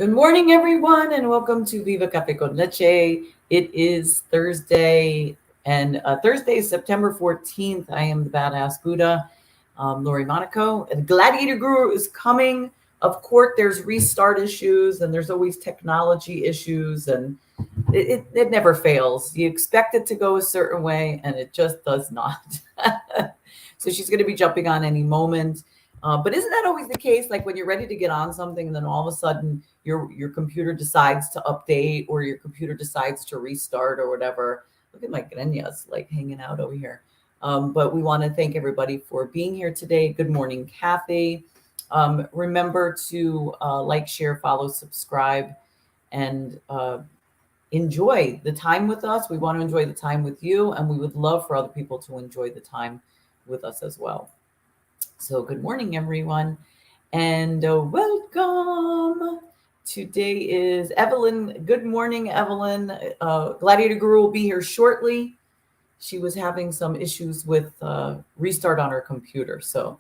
Good morning, everyone, and welcome to Viva Cafe con Leche. It is Thursday, and Thursday is September 14th. I am the Badass Buddha, Lori Monaco. The Gladiator Guru is coming. Of course, there's restart issues, and there's always technology issues, and it never fails. You expect it to go a certain way, and it just does not. So she's going to be jumping on any moment. But isn't that always the case? Like when you're ready to get on something, and then all of a sudden your computer decides to update, or your computer decides to restart, or whatever. Look at my greñas like hanging out over here. But we want to thank everybody for being here today. Good morning, Kathy. Remember to like, share, follow, subscribe, and enjoy the time with us. We want to enjoy the time with you, and we would love for other people to enjoy the time with us as well. So good morning, everyone, and welcome. Today is Evelyn. Good morning, Evelyn. Gladiator Guru will be here shortly. She was having some issues with restart on her computer. So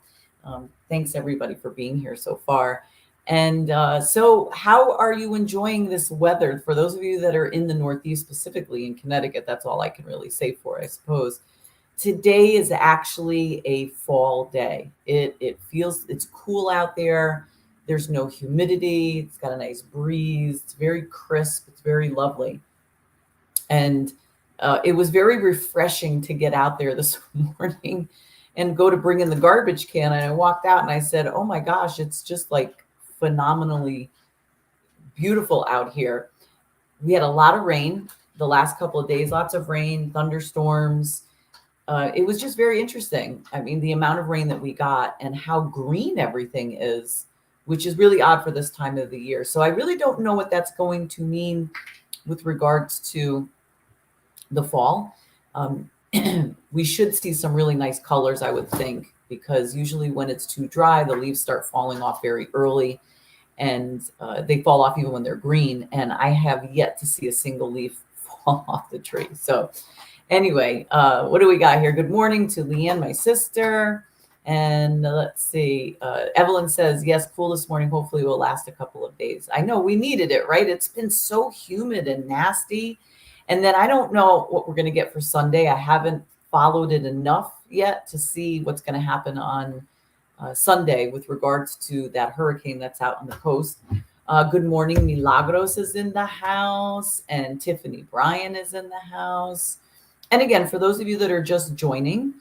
thanks, everybody, for being here so far. And so how are you enjoying this weather? For those of you that are in the Northeast, specifically in Connecticut, that's all I can really say for, I suppose. Today is actually a fall day. It feels, it's cool out there. There's no humidity. It's got a nice breeze. It's very crisp. It's very lovely. And it was very refreshing to get out there this morning and go to bring in the garbage can. And I walked out and I said, oh my gosh, it's just like phenomenally beautiful out here. We had a lot of rain the last couple of days, lots of rain, thunderstorms. It was just very interesting. I mean, the amount of rain that we got and how green everything is, which is really odd for this time of the year. So I really don't know what that's going to mean with regards to the fall. We should see some really nice colors, I would think, because usually when it's too dry, the leaves start falling off very early, and they fall off even when they're green. And I have yet to see a single leaf fall off the tree. So anyway, what do we got here? Good morning to Leanne, my sister. And let's see. Evelyn says, yes, cool this morning. Hopefully it will last a couple of days. I know we needed it, right? It's been so humid and nasty. And then I don't know what we're going to get for Sunday. I haven't followed it enough yet to see what's going to happen on Sunday with regards to that hurricane that's out on the coast. Good morning. Milagros is in the house, and Tiffany Bryan is in the house. And again, for those of you that are just joining,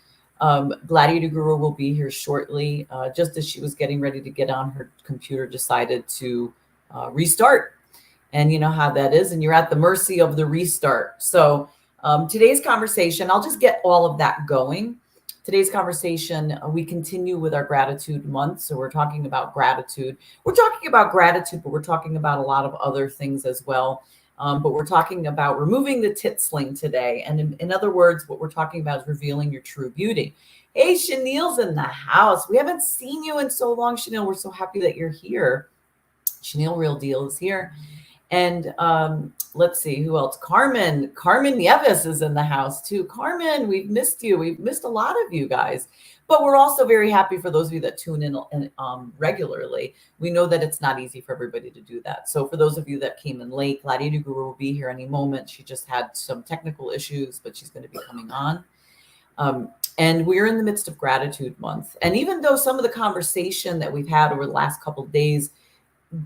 Gladiator Guru will be here shortly. Just as she was getting ready to get on, her computer decided to restart. And you know how that is, and you're at the mercy of the restart. So today's conversation, I'll just get all of that going. Today's conversation, we continue with our gratitude month. So we're talking about gratitude. We're talking about gratitude, but we're talking about a lot of other things as well. But we're talking about removing the tit sling today. And in other words, what we're talking about is revealing your true beauty. Hey, Chanel's in the house. We haven't seen you in so long, Chanel. We're so happy that you're here. Chanel Real Deal is here. And let's see, who else? Carmen Nieves is in the house too. Carmen, we've missed you. We've missed a lot of you guys. But we're also very happy for those of you that tune in regularly. We know that it's not easy for everybody to do that. So for those of you that came in late, Gladiator Guru will be here any moment. She just had some technical issues, but she's going to be coming on. And we're in the midst of gratitude month. And even though some of the conversation that we've had over the last couple of days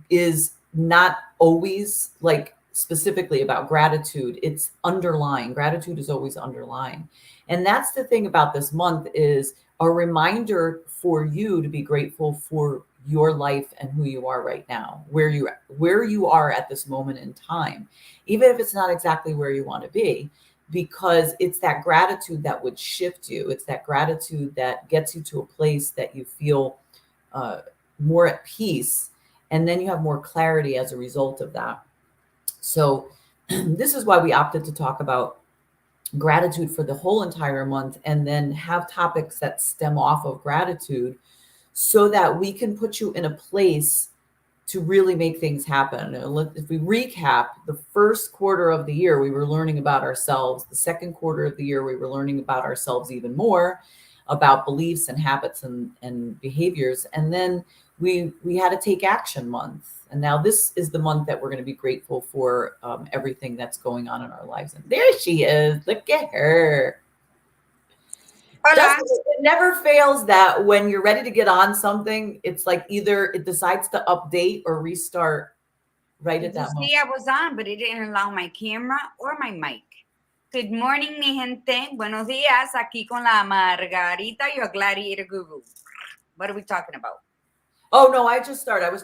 is not always like specifically about gratitude, it's underlying. Gratitude is always underlying. And that's the thing about this month, is a reminder for you to be grateful for your life and who you are right now, where you are at this moment in time, even if it's not exactly where you want to be, because it's that gratitude that would shift you. It's that gratitude that gets you to a place that you feel more at peace, and then you have more clarity as a result of that. So this is why we opted to talk about gratitude for the whole entire month, and then have topics that stem off of gratitude, so that we can put you in a place to really make things happen. If we recap, the first quarter of the year, we were learning about ourselves. The second quarter of the year, we were learning about ourselves even more, about beliefs and habits and behaviors. And then we had a take action month. And now this is the month that we're going to be grateful for everything that's going on in our lives. And there she is. Look at her. Hola. It never fails that when you're ready to get on something, it's like either it decides to update or restart right at that moment. See, I was on, but it didn't allow my camera or my mic. Good morning, mi gente. Buenos días. Aquí con la Margarita, your gladiator guru. What are we talking about? Oh no, I just started. I was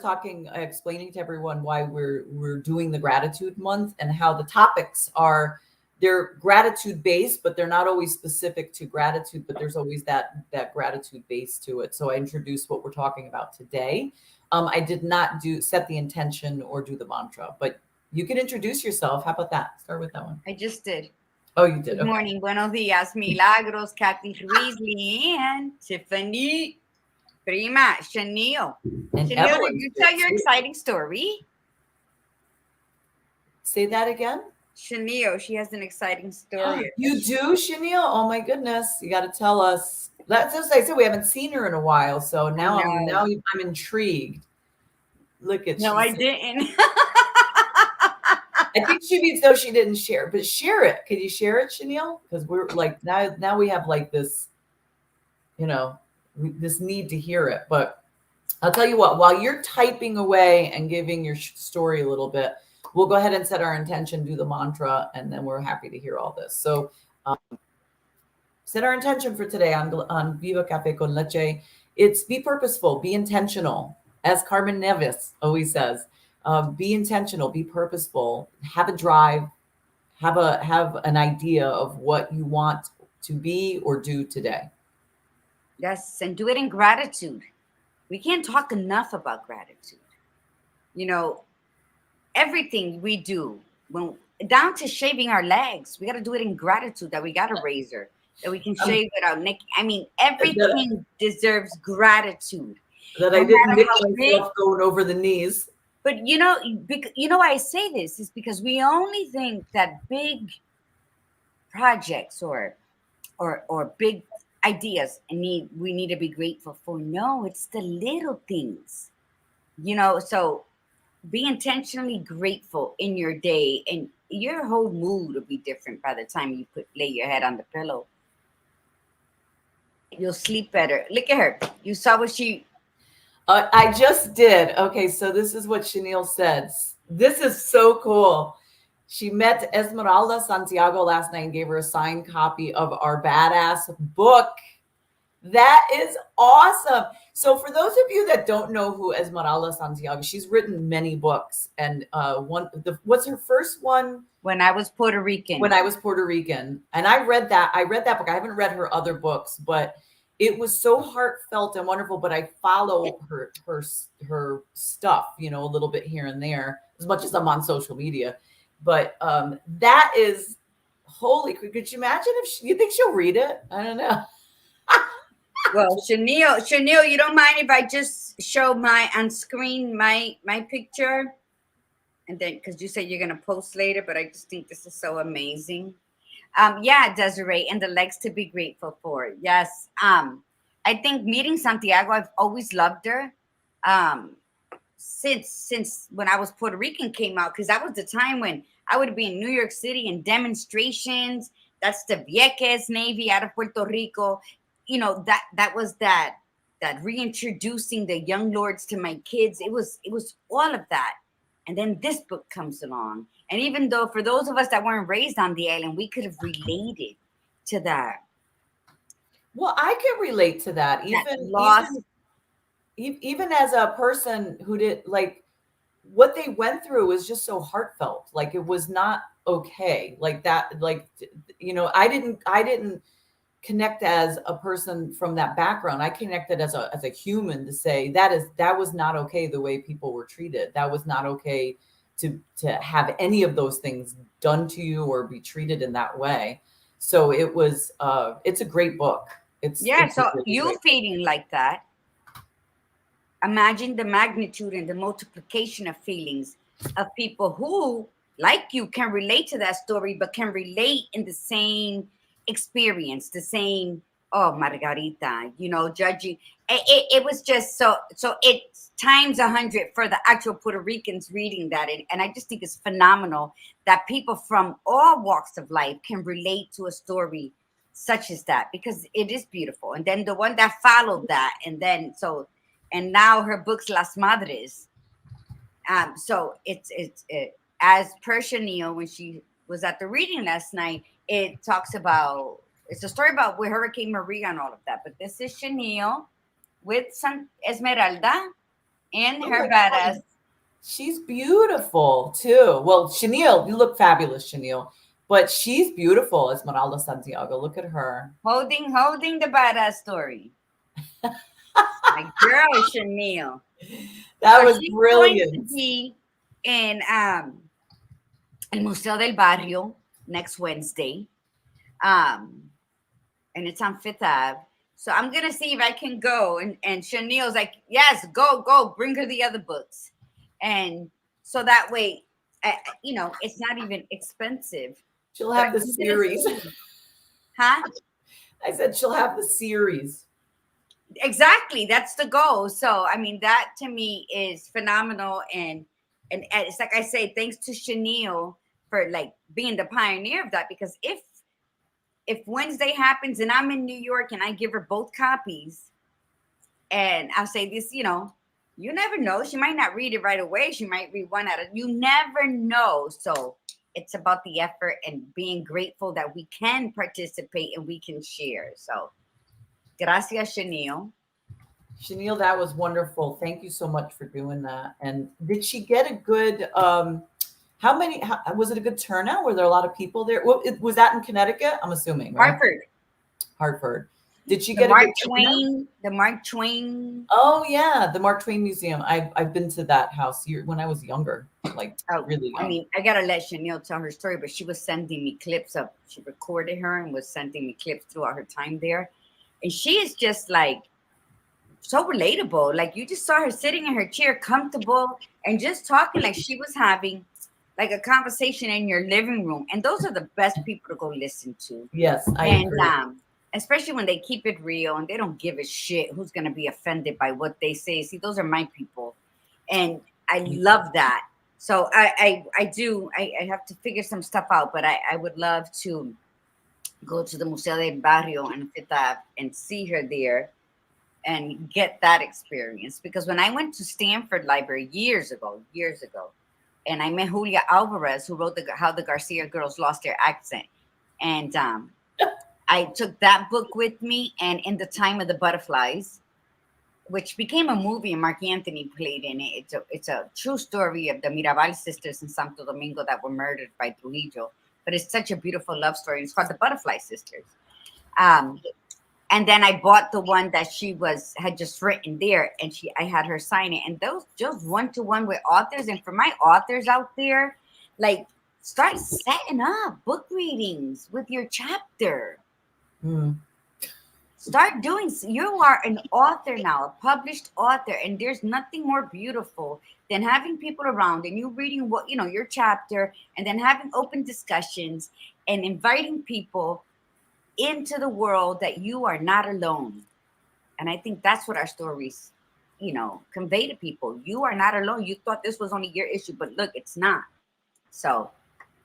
explaining to everyone why we're doing the gratitude month and how the topics are. They're gratitude based, but they're not always specific to gratitude. But there's always that gratitude base to it. So I introduced what we're talking about today. I did not set the intention or do the mantra, but you can introduce yourself. How about that? Start with that one. I just did. Oh, you did. Good morning, buenos días, Milagros, Kathy Ruiz, Leanne, Tiffany, Prima, Chanel. And Chanel, did you tell your exciting story? Say that again. Chanel, she has an exciting story. You do, Chanel? Oh my goodness, you got to tell us. That's as I said, we haven't seen her in a while, so now I'm intrigued. Look at no, I didn't. I think she means though she didn't share, but share it. Can you share it, Chanel? Because we're like now we have like this, this need to hear it. But I'll tell you what, while you're typing away and giving your story a little bit, we'll go ahead and set our intention, do the mantra, and then we're happy to hear all this. So set our intention for today on Viva Cafe con Leche. It's be purposeful, be intentional. As Carmen Neves always says, be intentional, be purposeful, have a drive, have an idea of what you want to be or do today. Yes, and do it in gratitude. We can't talk enough about gratitude. Everything we do, down to shaving our legs, we got to do it in gratitude that we got a razor, that we can shave without nick. I mean, everything deserves gratitude. That I didn't nick myself going over the knees. But why I say this is because we only think that big projects or big ideas we need to be grateful for. No, it's the little things. So be intentionally grateful in your day, and your whole mood will be different by the time you lay your head on the pillow. You'll sleep better. Look at her. You saw what she... I just did. Okay, so this is what Chanel says. This is so cool. She met Esmeralda Santiago last night and gave her a signed copy of our badass book. That is awesome. So for those of you that don't know who Esmeralda Santiago, she's written many books. And what's her first one? When I Was Puerto Rican. When I Was Puerto Rican. And I read that book. I haven't read her other books, but it was so heartfelt and wonderful. But I follow her stuff, a little bit here and there, as much as I'm on social media. But that is holy. Could you imagine if you think she'll read it? I don't know. Well, Chanel, you don't mind if I just show on screen my picture? And then, because you said you're going to post later, but I just think this is so amazing. Yeah, Desiree, and the legs to be grateful for. Yes. I think meeting Santiago, I've always loved her. Since when I Was Puerto Rican came out, because that was the time when I would be in New York City in demonstrations. That's the Vieques Navy out of Puerto Rico. That was that reintroducing the young lords to my kids. It was all of that. And then this book comes along. And even though for those of us that weren't raised on the island, we could have related to that. Well, I can relate to that. Even as a person who did, like, what they went through was just so heartfelt. Like, it was not okay. Like that, like, I didn't connect as a person from that background. I connected as a human to say that was not okay the way people were treated. That was not okay to have any of those things done to you or be treated in that way. So it's a great book. So you feeling like that. Imagine the magnitude and the multiplication of feelings of people who, like you, can relate to that story, but can relate in the same experience, the same, oh, Margarita, judging. It was just so it's times 100 for the actual Puerto Ricans reading that. And I just think it's phenomenal that people from all walks of life can relate to a story such as that, because it is beautiful. And then the one that followed that, and now her books, Las Madres. So as per Chanel, when she was at the reading last night, it talks about, it's a story about with Hurricane Maria and all of that. But this is Chanel with some Esmeralda and Oh her my badass. God. She's beautiful too. Well, Chanel, you look fabulous, Chanel. But she's beautiful, Esmeralda Santiago. Look at her. Holding the badass story. My girl Chanel. That So was she's going to brilliant. be in El Museo del Barrio next Wednesday. And it's on Fifth Ave. So I'm gonna see if I can go. And Chanel's like, yes, go, bring her the other books. And so that way, it's not even expensive. She'll But have the I'm gonna series. see. Huh? I said she'll have the series. Exactly. That's the goal. So I mean, that to me is phenomenal. And it's like I say, thanks to Chanel for like being the pioneer of that. Because if Wednesday happens and I'm in New York and I give her both copies, and I'll say this, you never know. She might not read it right away. She might read one out of, you never know. So it's about the effort and being grateful that we can participate and we can share. So gracias, Chanel. Chanel, that was wonderful. Thank you so much for doing that. And did she get a good was it a good turnout? Were there a lot of people there? Was that in Connecticut? I'm assuming, right? Hartford. Did she get a good turnout? The Mark Twain. Oh yeah, the Mark Twain Museum. I've been to that house when I was younger, like really young. I mean, I gotta let Chanel tell her story, but she was sending me clips of. She recorded her and was sending me clips throughout her time there, and she is just like so relatable. Like you just saw her sitting in her chair, comfortable, and just talking like she was having like a conversation in your living room. And those are the best people to go listen to. Yes, I agree. Especially when they keep it real and they don't give a shit who's going to be offended by what they say. See, those are my people. And I love that. So I have to figure some stuff out, but I would love to go to the Museo del Barrio and Fifth Ave and see her there and get that experience. Because when I went to Stanford Library years ago, and I met Julia Alvarez, who wrote How the Garcia Girls Lost Their Accent. And I took that book with me, and In the Time of the Butterflies, which became a movie, and Mark Anthony played in it. It's a true story of the Mirabal sisters in Santo Domingo that were murdered by Trujillo. But it's such a beautiful love story. It's called The Butterfly Sisters. And then I bought the one that she had just written there, and I had her sign it. And those just one-to-one with authors. And for my authors out there, like start setting up book readings with your chapter. Start doing. You are an author now, a published author, and there's nothing more beautiful than having people around and you reading your chapter, and then having open discussions and inviting people into the world that you are not alone. And I think that's what our stories, convey to people. You are not alone. You thought this was only your issue, but look, it's not. So,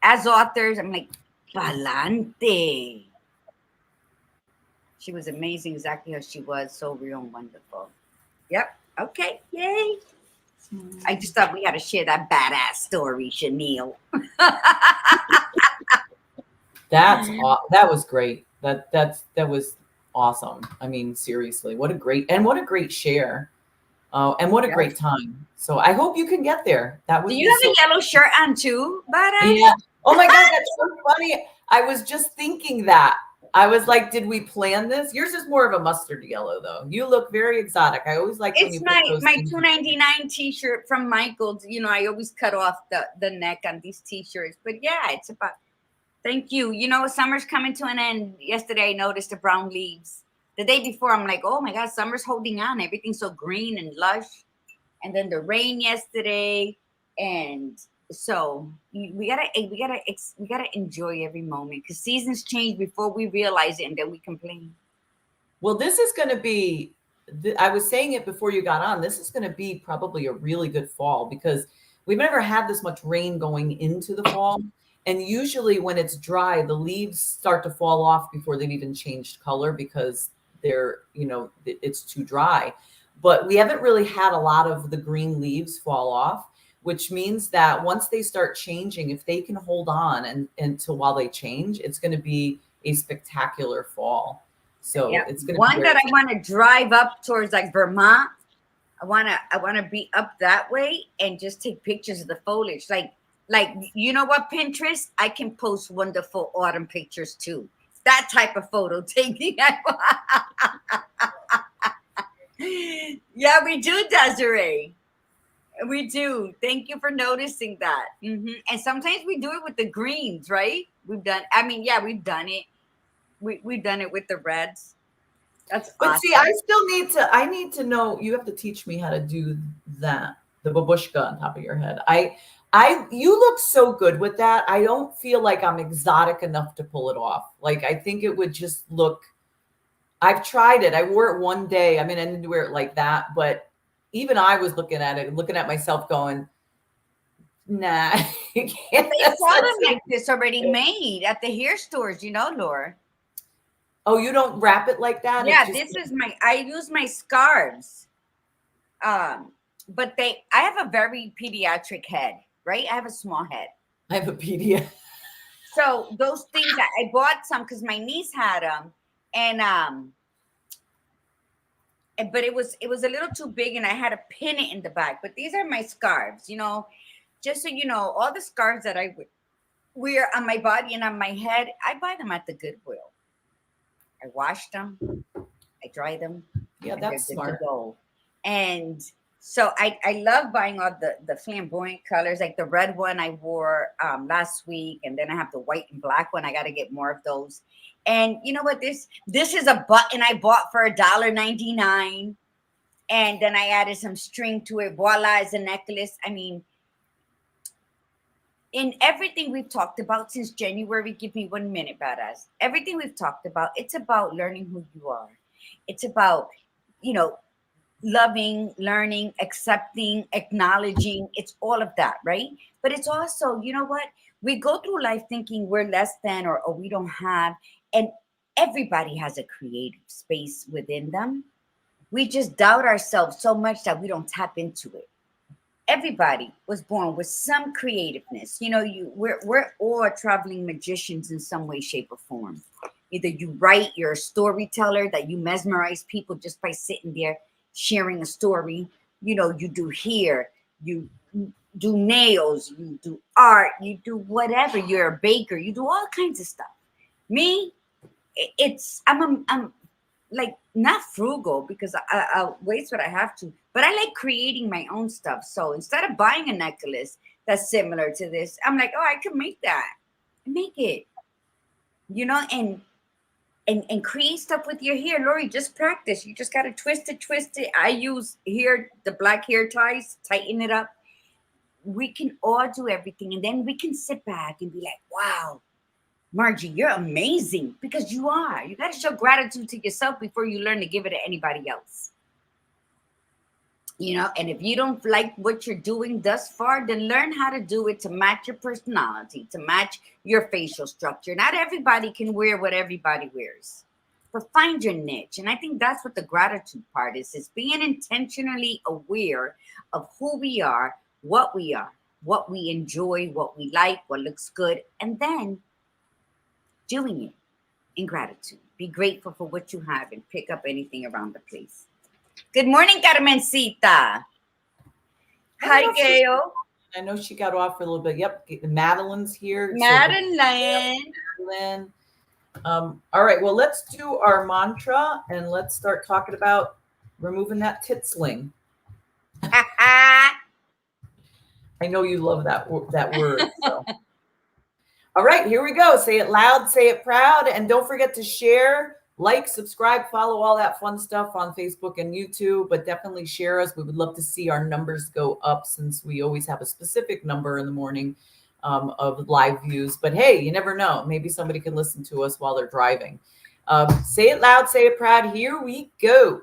as authors, I'm like, Palante. She was amazing, exactly how she was, so real and wonderful. Yep. Okay. Yay. I just thought we had to share that badass story, Chanel. That was great. That was awesome. I mean, seriously, what a great share. And what a great time. So I hope you can get there. That would Do you have a yellow shirt on too, badass? Yeah. Oh my God, that's so funny. I was just thinking that. I was like, did we plan this? Yours is more of a mustard yellow, though. You look very exotic. I always like when you put those my things. $2.99 t-shirt from Michael's. I always cut off the neck on these t-shirts. But yeah, it's about. Thank you. Summer's coming to an end. Yesterday, I noticed the brown leaves. The day before, I'm like, oh my God, summer's holding on. Everything's so green and lush. And then the rain yesterday, and so we gotta enjoy every moment, because seasons change before we realize it, and then we complain. Well, this is going to be, I was saying it before you got on, this is going to be probably a really good fall because we've never had this much rain going into the fall. And usually when it's dry, the leaves start to fall off before they've even changed color because it's too dry. But we haven't really had a lot of the green leaves fall off, which means that once they start changing, if they can hold on and until while they change, it's going to be a spectacular fall. So Yeah, it's going to be one very that I want to drive up towards like Vermont. I wanna be up that way and just take pictures of the foliage. Like you know what, Pinterest? I can post wonderful autumn pictures too. That type of photo taking. Yeah, we do, Desiree. We do. Thank you for noticing that. And sometimes we do it with the greens, right? We've done. I mean, yeah, we've done it. We've done it with the reds. That's But awesome. see, I need to know, you have to teach me how to do that, the babushka on top of your head. You look so good with that. I don't feel like I'm exotic enough to pull it off. Like, I think it would just look, I've tried it. I wore it one day. I mean, I didn't wear it like that, but even I was looking at it, looking at myself going, nah, you can't. They sell them like this already made at the hair stores, Laura. Oh, you don't wrap it like that? It's Yeah, just, this is I use my scarves. But I have a very pediatric head, right? I have a small head. I have a PDF. So those things I bought some because my niece had them, but it was a little too big, and I had to pin it in the back. But these are my scarves, just so you know, all the scarves that I wear on my body and on my head, I buy them at the Goodwill. I wash them, I dry them. Yeah, that's smart. And so I love buying all the flamboyant colors, like the red one I wore last week, and then I have the white and black one. I got to get more of those. And you know what? This is a button I bought for $1.99, and then I added some string to it. Voila, it's a necklace. I mean, in everything we've talked about since January, give me 1 minute, badass. Everything we've talked about, it's about learning who you are. It's about, loving, learning, accepting, acknowledging. It's all of that, right? But it's also, you know what? We go through life thinking we're less than or we don't have, and everybody has a creative space within them. We just doubt ourselves so much that we don't tap into it. Everybody was born with some creativeness. We're all traveling magicians in some way, shape, or form. Either you write, you're a storyteller that you mesmerize people just by sitting there sharing a story. You do hair, you do nails, you do art, you do whatever. You're a baker, you do all kinds of stuff. Me, I'm like not frugal because I'll waste what I have to, but I like creating my own stuff. So instead of buying a necklace that's similar to this, I'm like, oh, I can make that. Make it, and create stuff with your hair. Lori, just practice. You just gotta twist it. I use the black hair ties, tighten it up. We can all do everything, and then we can sit back and be like, wow, Margie, you're amazing, because you are. You got to show gratitude to yourself before you learn to give it to anybody else. And if you don't like what you're doing thus far, then learn how to do it to match your personality, to match your facial structure. Not everybody can wear what everybody wears, but find your niche. And I think that's what the gratitude part is being intentionally aware of who we are, what we enjoy, what we like, what looks good, and then doing it in gratitude. Be grateful for what you have and pick up anything around the place. Good morning, Carmencita. Hi, Gail. I know she got off for a little bit. Yep, Madeline's here. Madeline. Madeline. All right, well, let's do our mantra and let's start talking about removing that tit sling. I know you love that word. So. All right, here we go. Say it loud, say it proud, and don't forget to share, like, subscribe, follow all that fun stuff on Facebook and YouTube, but definitely share us. We would love to see our numbers go up since we always have a specific number in the morning of live views. But hey, you never know. Maybe somebody can listen to us while they're driving. Say it loud, say it proud. Here we go.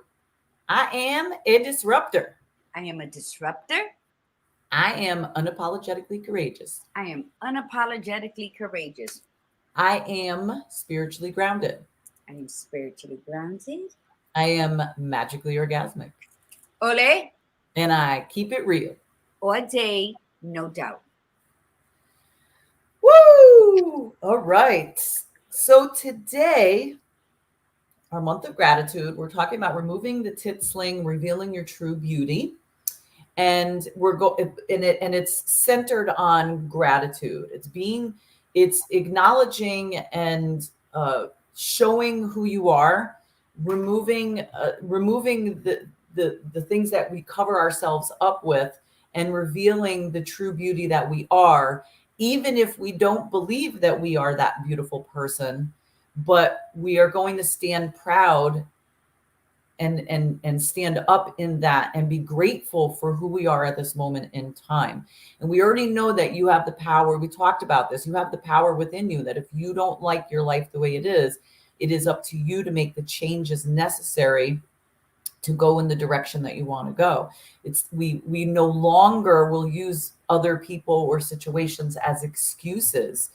I am a disruptor. I am a disruptor. I am unapologetically courageous. I am unapologetically courageous. I am spiritually grounded. I am spiritually grounded. I am magically orgasmic. Ole. And I keep it real. All day, no doubt. Woo! All right. So today, our month of gratitude, we're talking about removing the tit sling, revealing your true beauty. And it's centered on gratitude. It's acknowledging and showing who you are, removing the things that we cover ourselves up with, and revealing the true beauty that we are, even if we don't believe that we are that beautiful person. But we are going to stand proud and stand up in that and be grateful for who we are at this moment in time. And we already know that you have the power. We talked about this. You have the power within you that if you don't like your life the way it is up to you to make the changes necessary to go in the direction that you want to go. We no longer will use other people or situations as excuses.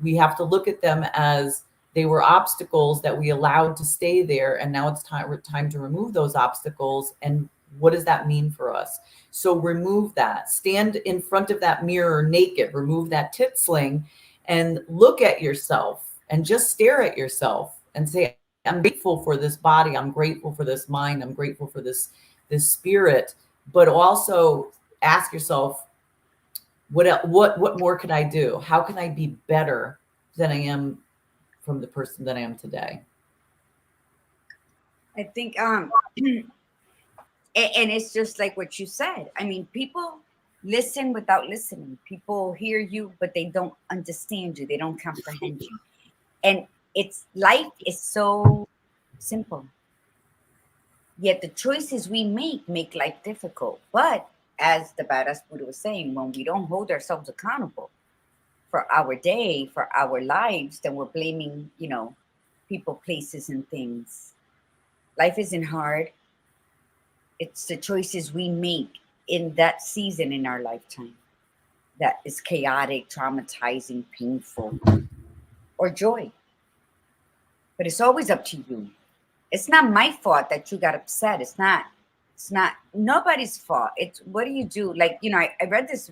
We have to look at them as they were obstacles that we allowed to stay there, and now it's time to remove those obstacles. And what does that mean for us? So remove that. Stand in front of that mirror naked. Remove that tit sling and look at yourself and just stare at yourself and say, I'm grateful for this body. I'm grateful for this mind. I'm grateful for this spirit. But also ask yourself, what more could I do? How can I be better than I am from the person that I am today? I think and it's just like what you said. I mean, people listen without listening. People hear you, but they don't understand you. They don't comprehend you. And life is so simple. Yet the choices we make life difficult. But as the badass Buddha was saying, when we don't hold ourselves accountable for our day, for our lives, then we're blaming, people, places, and things. Life isn't hard. It's the choices we make in that season in our lifetime that is chaotic, traumatizing, painful, or joy. But it's always up to you. It's not my fault that you got upset. It's not nobody's fault. It's what do you do? Like, I read this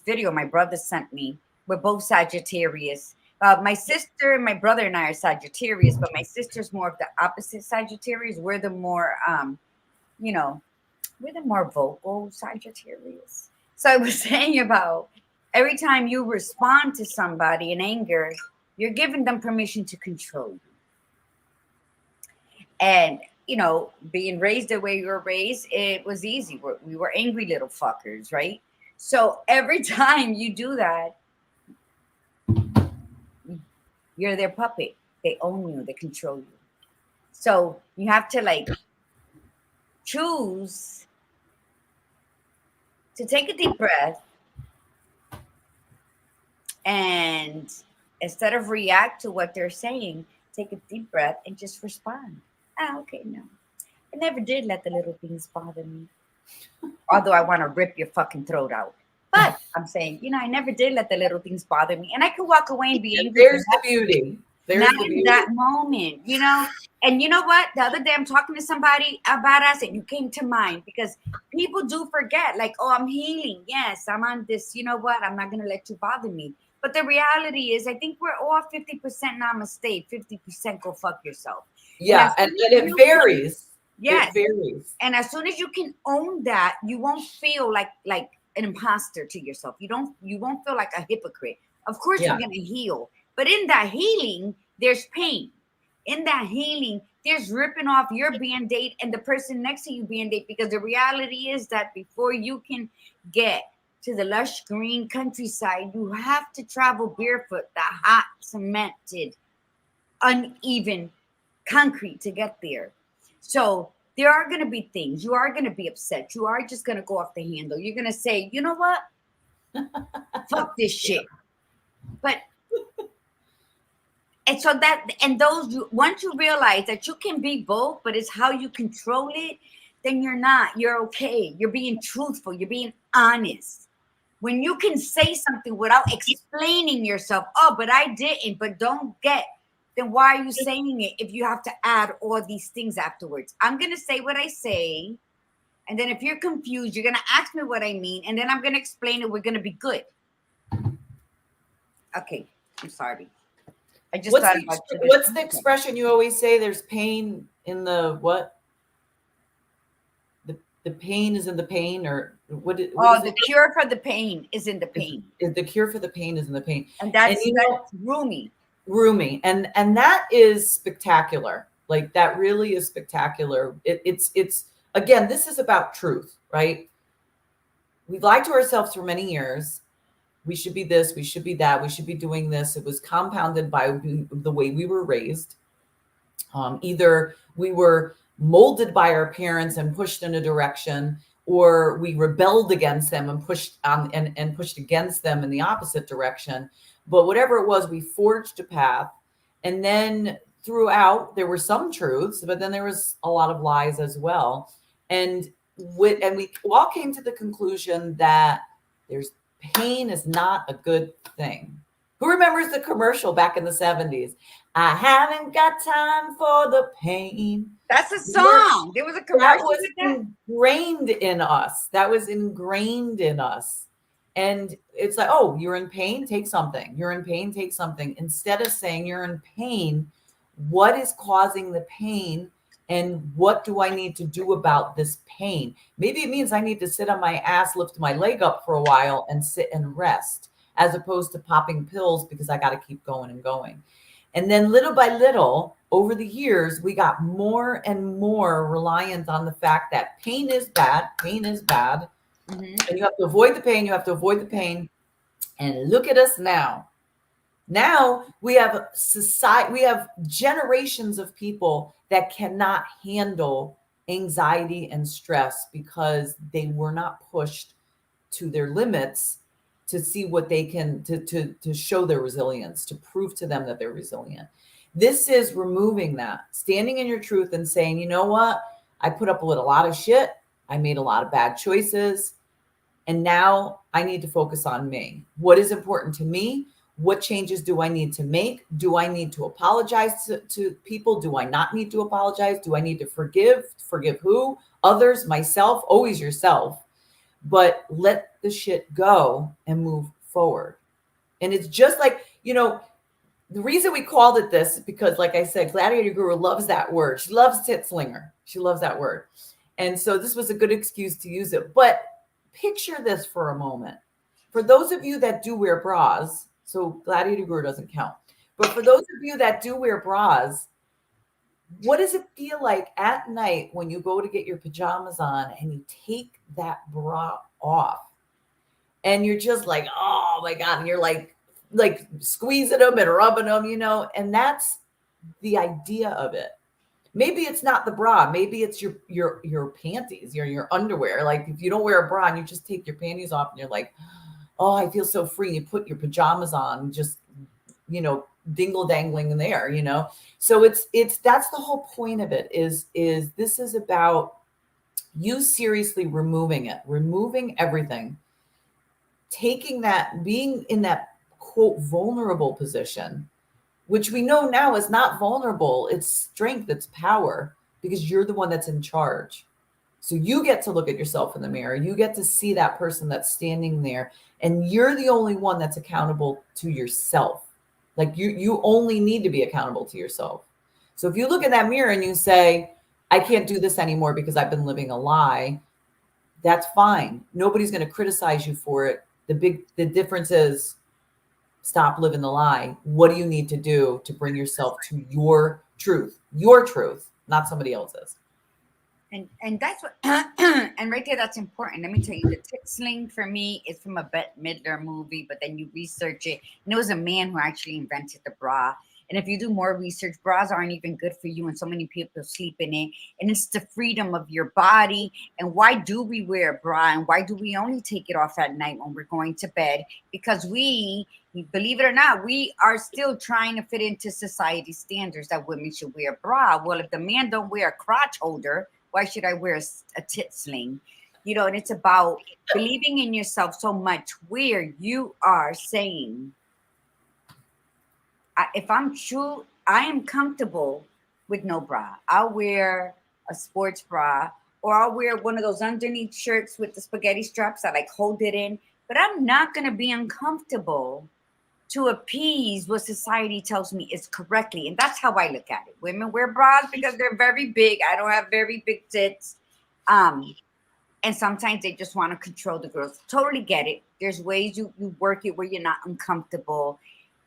video my brother sent me. We're both Sagittarius. My sister and my brother and I are Sagittarius, but my sister's more of the opposite Sagittarius. We're the more we're the more vocal Sagittarius. So I was saying about every time you respond to somebody in anger, you're giving them permission to control you. And, being raised the way you were raised, it was easy. We were angry little fuckers, right? So every time you do that, you're their puppet. They own you. They control you. So you have to choose to take a deep breath and instead of react to what they're saying, take a deep breath and just respond. Okay, no. I never did let the little things bother me. Although I want to rip your fucking throat out. But I'm saying, I never did let the little things bother me. And I could walk away and be angry. There's the beauty. Not in that moment, And you know what? The other day I'm talking to somebody about us and you came to mind because people do forget, I'm healing. Yes, I'm on this. You know what? I'm not going to let you bother me. But the reality is, I think we're all 50% namaste, 50% go fuck yourself. Yeah, and it varies. Yes. It varies. And as soon as you can own that, you won't feel like an imposter to yourself. You won't feel like a hypocrite. Of course, you're going to heal. But in that healing, there's pain. In that healing, there's ripping off your Band-Aid and the person next to you Band-Aid, because the reality is that before you can get to the lush green countryside, you have to travel barefoot, the hot, cemented, uneven concrete to get there. So there are going to be things. You are going to be upset. You are just going to go off the handle. You're going to say, you know what? Fuck this shit. But And so once you realize that you can be both, but it's how you control it, then you're okay. You're being truthful. You're being honest. When you can say something without explaining yourself, oh, but I didn't, but don't get, then why are you saying it if you have to add all these things afterwards? I'm going to say what I say. And then if you're confused, you're going to ask me what I mean. And then I'm going to explain it. We're going to be good. Okay. I'm sorry. I just What's thought the, about what's the expression you always say? There's pain in the what? The pain is in the pain, or what is the cure for the pain is in the pain. The cure for the pain is in the pain. And that's Rumi. Rumi. And that is spectacular. Like, that really is spectacular. It's again, this is about truth, right? We've lied to ourselves for many years. We should be this, we should be that, we should be doing this. It was compounded by the way we were raised. Either we were molded by our parents and pushed in a direction, or we rebelled against them and pushed and pushed against them in the opposite direction. But whatever it was, we forged a path. And then throughout, there were some truths, but then there was a lot of lies as well. And we all came to the conclusion that pain is not a good thing. Who remembers the commercial back in the 70s? I haven't got time for the pain. That's a song. There was a commercial. That was ingrained in us. That was ingrained in us. And it's like, oh, you're in pain, take something. You're in pain, take something. Instead of saying you're in pain, what is causing the pain? And what do I need to do about this pain? Maybe it means I need to sit on my ass, lift my leg up for a while and sit and rest, as opposed to popping pills because I got to keep going and going. And then little by little, over the years, we got more and more reliant on the fact that pain is bad. Pain is bad. Mm-hmm. And you have to avoid the pain. You have to avoid the pain. And look at us now. Now we have society, we have generations of people that cannot handle anxiety and stress because they were not pushed to their limits to see what they can, to show their resilience, to prove to them that they're resilient. This is removing that, standing in your truth and saying, you know what? I put up with a lot of shit. I made a lot of bad choices. And now I need to focus on me. What is important to me? What changes do I need to make? Do I need to apologize to people? Do I not need to apologize? Do I need to forgive? Forgive who? Others, myself, always yourself. But let the shit go and move forward. And it's just like, the reason we called it this is because, like I said, Gladiator Guru loves that word. She loves tit slinger. She loves that word. And so this was a good excuse to use it. But picture this for a moment. For those of you that do wear bras, so Gladiator Guru doesn't count. But for those of you that do wear bras, what does it feel like at night when you go to get your pajamas on and you take that bra off and you're just like, oh my God, and you're like squeezing them and rubbing them, and that's the idea of it. Maybe it's not the bra. Maybe it's your panties, your underwear. Like if you don't wear a bra and you just take your panties off and you're like, oh, I feel so free. You put your pajamas on, just, dingle dangling in there, So that's the whole point of it is this is about you seriously removing everything, taking that, being in that quote, vulnerable position, which we know now is not vulnerable. It's strength, it's power, because you're the one that's in charge. So you get to look at yourself in the mirror. You get to see that person that's standing there, and you're the only one that's accountable to yourself. Like you only need to be accountable to yourself. So if you look in that mirror and you say, I can't do this anymore because I've been living a lie, that's fine. Nobody's going to criticize you for it. The difference is stop living the lie. What do you need to do to bring yourself to your truth, not somebody else's? And that's what, and right there, that's important. Let me tell you, the tit sling for me is from a Bette Midler movie, but then you research it, and it was a man who actually invented the bra. And if you do more research, bras aren't even good for you, and so many people sleep in it. And it's the freedom of your body. And why do we wear a bra? And why do we only take it off at night when we're going to bed? Because we, believe it or not, we are still trying to fit into society standards that women should wear a bra. Well, if the man don't wear a crotch holder, why should I wear a tit sling? You know, and it's about believing in yourself so much where you are saying, if I'm true, I am comfortable with no bra. I'll wear a sports bra, or I'll wear one of those underneath shirts with the spaghetti straps that like hold it in. But I'm not going to be uncomfortable to appease what society tells me is correctly. And that's how I look at it. Women wear bras because they're very big. I don't have very big tits. And sometimes they just want to control the girls. Totally get it. There's ways you work it where you're not uncomfortable.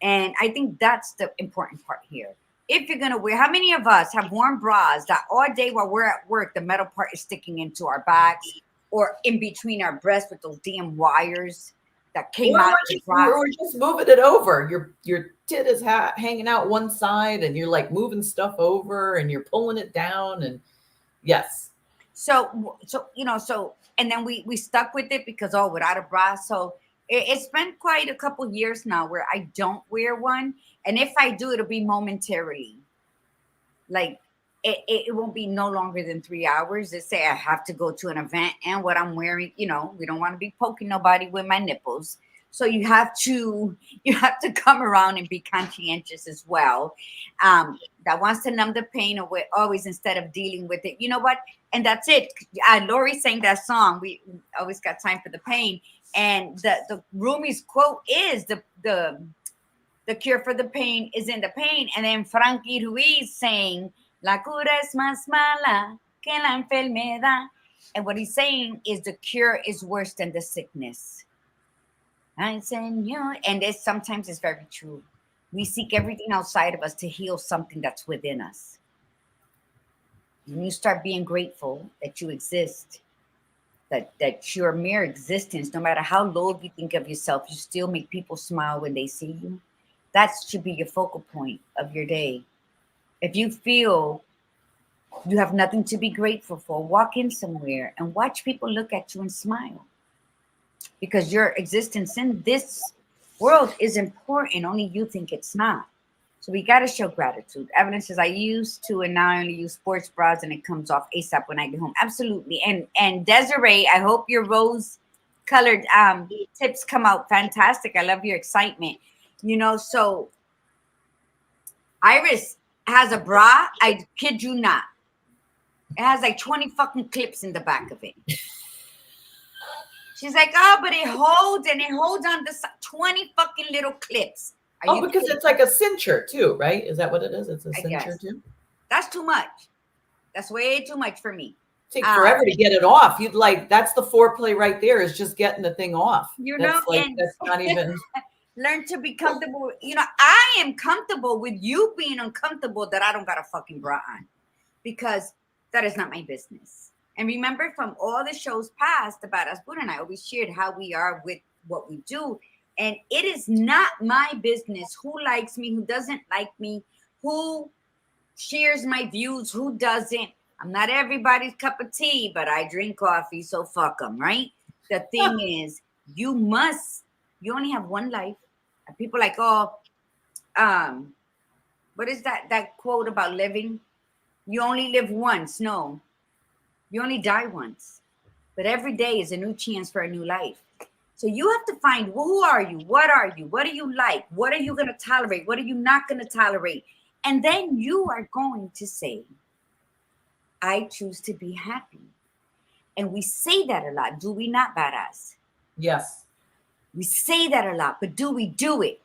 And I think that's the important part here. If you're going to wear, how many of us have worn bras that all day while we're at work, the metal part is sticking into our backs or in between our breasts with those damn wires that came out of the bra? Or just moving it over. Your tit is hanging out one side and you're like moving stuff over and you're pulling it down. And yes. So, and then we stuck with it because, without a bra. So it's been quite a couple years now where I don't wear one. And if I do, it'll be momentarily. Like it won't be no longer than 3 hours. They say I have to go to an event and what I'm wearing, we don't want to be poking nobody with my nipples. So you have to come around and be conscientious as well. That wants to numb the pain away always instead of dealing with it. You know what? And that's it. Lori sang that song. We always got time for the pain. And the Rumi's quote is the cure for the pain is in the pain. And then Frankie Ruiz saying, La cura es más mala que la enfermedad. And what he's saying is the cure is worse than the sickness. And this sometimes is very true. We seek everything outside of us to heal something that's within us. When you start being grateful that you exist, that your mere existence, no matter how low you think of yourself, you still make people smile when they see you. That should be your focal point of your day. If you feel you have nothing to be grateful for, walk in somewhere and watch people look at you and smile. Because your existence in this world is important. Only you think it's not. So we got to show gratitude. Evidence says I used to, and now I only use sports bras and it comes off ASAP when I get home. Absolutely. And Desiree, I hope your rose colored tips come out fantastic. I love your excitement. So Iris has a bra. I kid you not. It has like 20 fucking clips in the back of it. She's like, but it holds on the 20 fucking little clips. Because it's like a cincher too, right? Is that what it is? It's a cincher too? That's too much. That's way too much for me. It takes forever to get it off. That's the foreplay right there, is just getting the thing off. That's not even... Learn to be comfortable. I am comfortable with you being uncomfortable that I don't got a fucking bra on, because that is not my business. And remember, from all the shows past, the Badass Buddha and I always shared how we are with what we do. And it is not my business who likes me, who doesn't like me, who shares my views, who doesn't. I'm not everybody's cup of tea, but I drink coffee, so fuck them, right? The thing is, you only have one life. And people like, what is that quote about living? You only live once. No. You only die once, but every day is a new chance for a new life. So you have to find, who are you? What are you? What do you like? What are you going to tolerate? What are you not going to tolerate? And then you are going to say, I choose to be happy. And we say that a lot. Do we not, Badass? Yes. We say that a lot, but do we do it?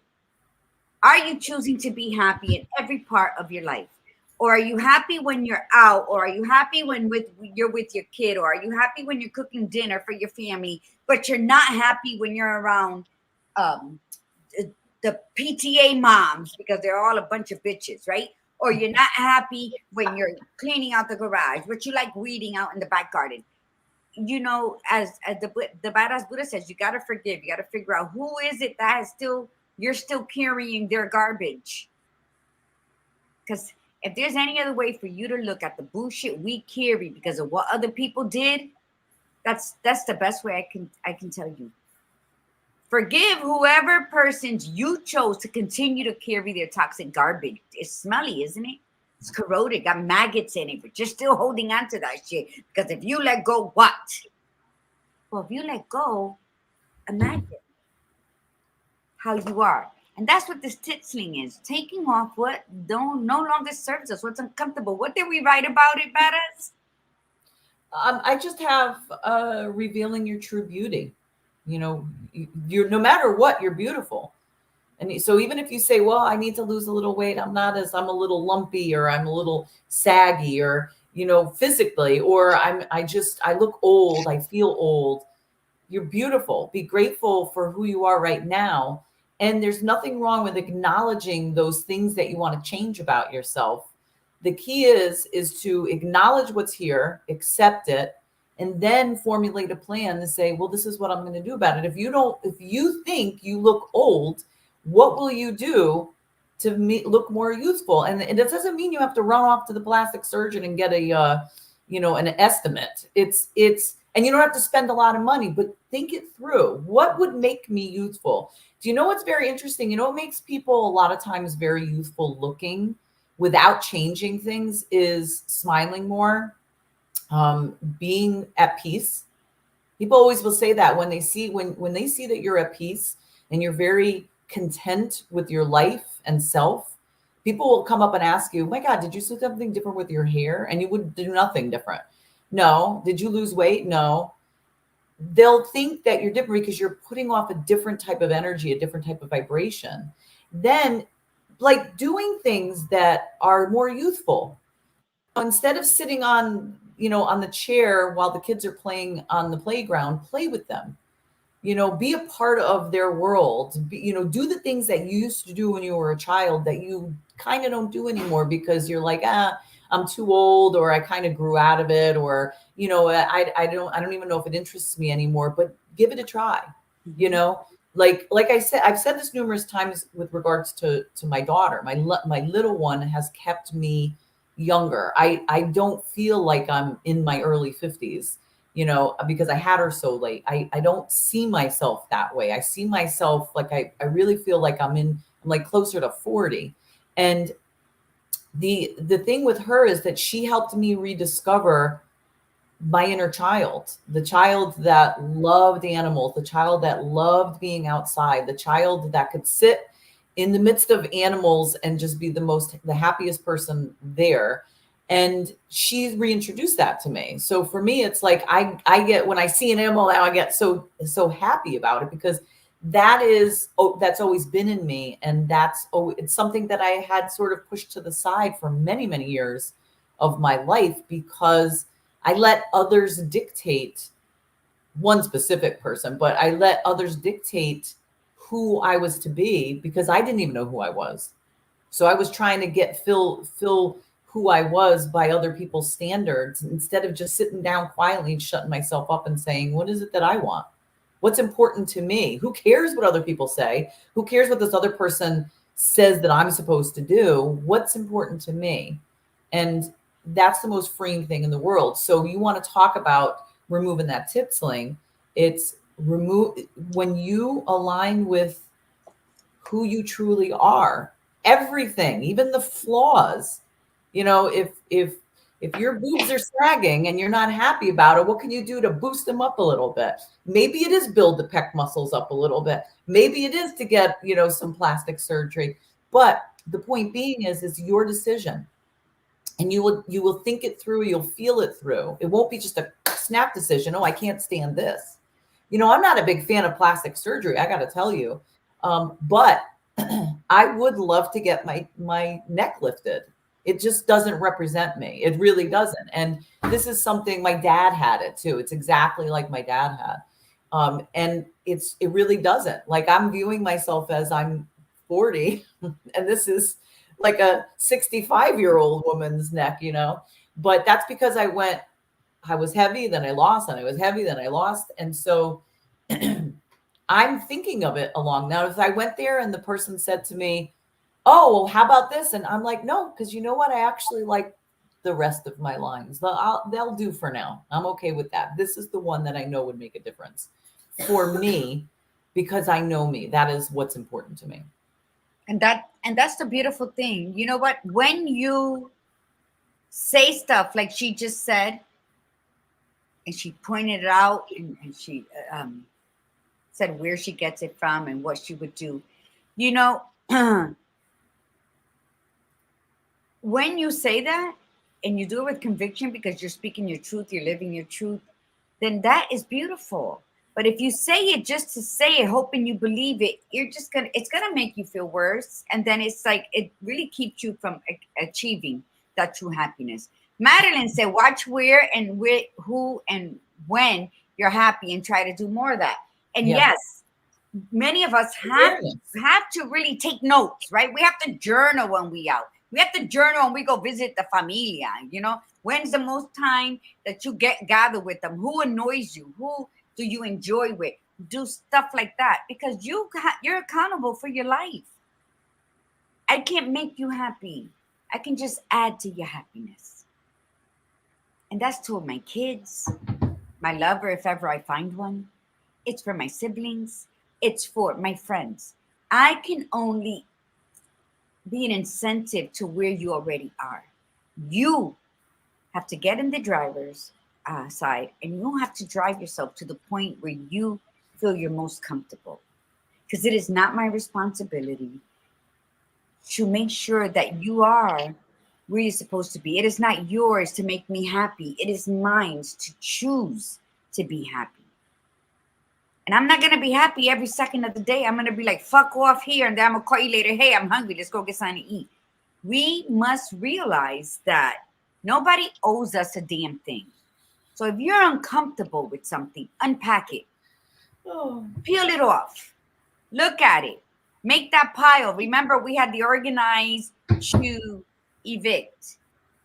Are you choosing to be happy in every part of your life? Or are you happy when you're out? Or are you happy when you're with your kid? Or are you happy when you're cooking dinner for your family, but you're not happy when you're around the PTA moms because they're all a bunch of bitches, right? Or you're not happy when you're cleaning out the garage, but you like weeding out in the back garden. As the Badass Buddha says, you got to forgive. You got to figure out who is it that you're still carrying their garbage. Because if there's any other way for you to look at the bullshit we carry because of what other people did, that's the best way I can tell you. Forgive whoever persons you chose to continue to carry their toxic garbage. It's smelly, isn't it? It's corroded, got maggots in it, but you're still holding on to that shit. Because if you let go, what? Well, if you let go, imagine how you are. And that's what this tit sling is. Taking off what no longer serves us, what's uncomfortable. What did we write about it, badass? I just have revealing your true beauty. You know, you're, no matter what, you're beautiful. And so even if you say, well, I need to lose a little weight, I'm a little lumpy, or I'm a little saggy, or, you know, physically, or I look old, I feel old. You're beautiful. Be grateful for who you are right now. And there's nothing wrong with acknowledging those things that you want to change about yourself. The key is to acknowledge what's here, accept it, and then formulate a plan to say, well, this is what I'm going to do about it. If you think you look old, what will you do to look more youthful? And it doesn't mean you have to run off to the plastic surgeon and get an estimate. And you don't have to spend a lot of money, but think it through. What would make me youthful? Do you know what's very interesting? You know what makes people a lot of times very youthful looking without changing things is smiling more, being at peace. People always will say that when they see that you're at peace and you're very content with your life and self, people will come up and ask you, oh my God, did you do something different with your hair? And you would do nothing different. No. Did you lose weight? No. They'll think that you're different because you're putting off a different type of energy, a different type of vibration. Then, like, doing things that are more youthful. Instead of sitting on the chair while the kids are playing on the playground, play with them. Be a part of their world. Do the things that you used to do when you were a child that you kind of don't do anymore because you're like, I'm too old, or I kind of grew out of it, or, I don't even know if it interests me anymore, but give it a try. Like I said, I've said this numerous times with regards to my daughter. My little one has kept me younger. I don't feel like I'm in my early 50s, because I had her so late. I don't see myself that way. I see myself like I really feel like I'm like closer to 40. And the thing with her is that she helped me rediscover my inner child, the child that loved animals, the child that loved being outside, the child that could sit in the midst of animals and just be the happiest person there. And she reintroduced that to me. So for me, it's like I get, when I see an animal now, I get so happy about it, because that's always been in me. And it's something that I had sort of pushed to the side for many, many years of my life, because I let others dictate, one specific person, but I let others dictate who I was to be, because I didn't even know who I was. So I was trying to fill who I was by other people's standards, instead of just sitting down quietly and shutting myself up and saying, what is it that I want? What's important to me? Who cares what other people say? Who cares what this other person says that I'm supposed to do? What's important to me? And that's the most freeing thing in the world. So you want to talk about removing that tit sling. It's when you align with who you truly are, everything, even the flaws. If your boobs are sagging and you're not happy about it, what can you do to boost them up a little bit? Maybe it is build the pec muscles up a little bit. Maybe it is to get, some plastic surgery. But the point being is it's your decision. And you will think it through, you'll feel it through. It won't be just a snap decision. Oh, I can't stand this. I'm not a big fan of plastic surgery, I got to tell you. But I would love to get my neck lifted. It just doesn't represent me. It really doesn't. And this is something my dad had it too. It's exactly like my dad had. And it really doesn't. Like, I'm viewing myself as I'm 40 and this is like a 65-year-old woman's neck, but that's because I was heavy, then I lost, and I was heavy, then I lost. And so I'm thinking of it along now. If I went there and the person said to me, oh, well, how about this? And I'm like, no, because you know what? I actually like the rest of my lines. They'll do for now. I'm okay with that. This is the one that I know would make a difference for me because I know me. That is what's important to me. And that's the beautiful thing. You know what? When you say stuff like she just said, and she pointed it out, and she said where she gets it from and what she would do. You know, when you say that and you do it with conviction because you're speaking your truth, you're living your truth, then that is beautiful. But if you say it just to say it, hoping you believe it, it's gonna make you feel worse. And then it's like, it really keeps you from achieving that true happiness. Madeline said, watch where and with who and when you're happy and try to do more of that. And Yeah. yes, many of us have to really take notes, right? We have to journal when we out. We have to journal when we go visit the familia. You know, when's the most time that you gather with them? Who annoys you? Who do you enjoy with? Do stuff like that because you're accountable for your life. I can't make you happy. I can just add to your happiness. And that's to my kids, my lover, if ever I find one. It's for my siblings. It's for my friends. I can only be an incentive to where you already are. You have to get in the driver's side and you don't have to drive yourself to the point where you feel you're most comfortable. Because it is not my responsibility to make sure that you are where you're supposed to be. It is not yours to make me happy. It is mine to choose to be happy. And I'm not going to be happy every second of the day. I'm going to be like, fuck off here. And then I'm going to call you later. Hey, I'm hungry. Let's go get something to eat. We must realize that nobody owes us a damn thing. So if you're uncomfortable with something, unpack it. Peel it off. Look at it. Make that pile. Remember, we had the organize to evict,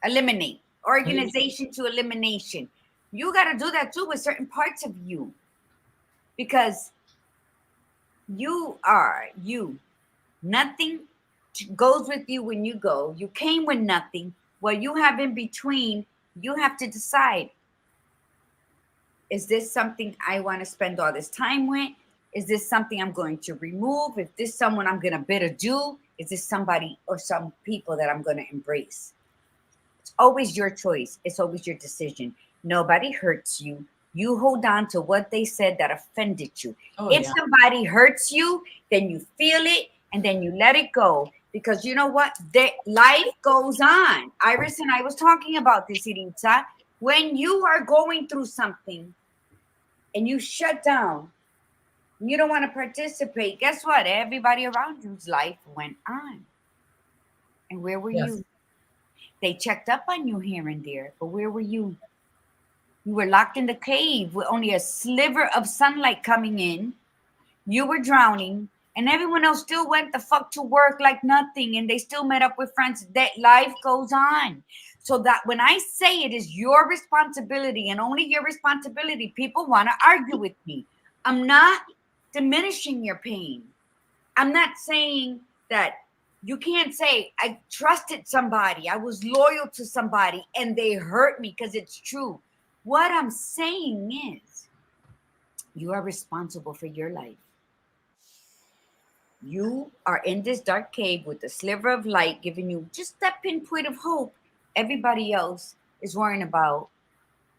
eliminate, organization to elimination. You got to do that too with certain parts of you. Because you are you. Nothing goes with you when you go. You came with nothing. What you have in between, you have to decide. Is this something I want to spend all this time with? Is this something I'm going to remove? Is this someone I'm going to bid adieu? Is this somebody or some people that I'm going to embrace? It's always your choice. It's always your decision. Nobody hurts you. You hold on to what they said that offended you. If somebody hurts you, then you feel it and then you let it go. Because you know what? Life goes on. Iris and I was talking about this, Iritza. When you are going through something and you shut down, you don't want to participate, guess what? Everybody around you's life went on. And where were you? They checked up on you here and there, but where were you? You were locked in the cave with only a sliver of sunlight coming in. You were drowning, and everyone else still went the fuck to work like nothing, and they still met up with friends. That life goes on. So that when I say it is your responsibility and only your responsibility, people want to argue with me. I'm not diminishing your pain. I'm not saying that you can't say, I trusted somebody, I was loyal to somebody, and they hurt me, because it's true. What I'm saying is, you are responsible for your life. You are in this dark cave with a sliver of light giving you just that pinpoint of hope. Everybody else is worrying about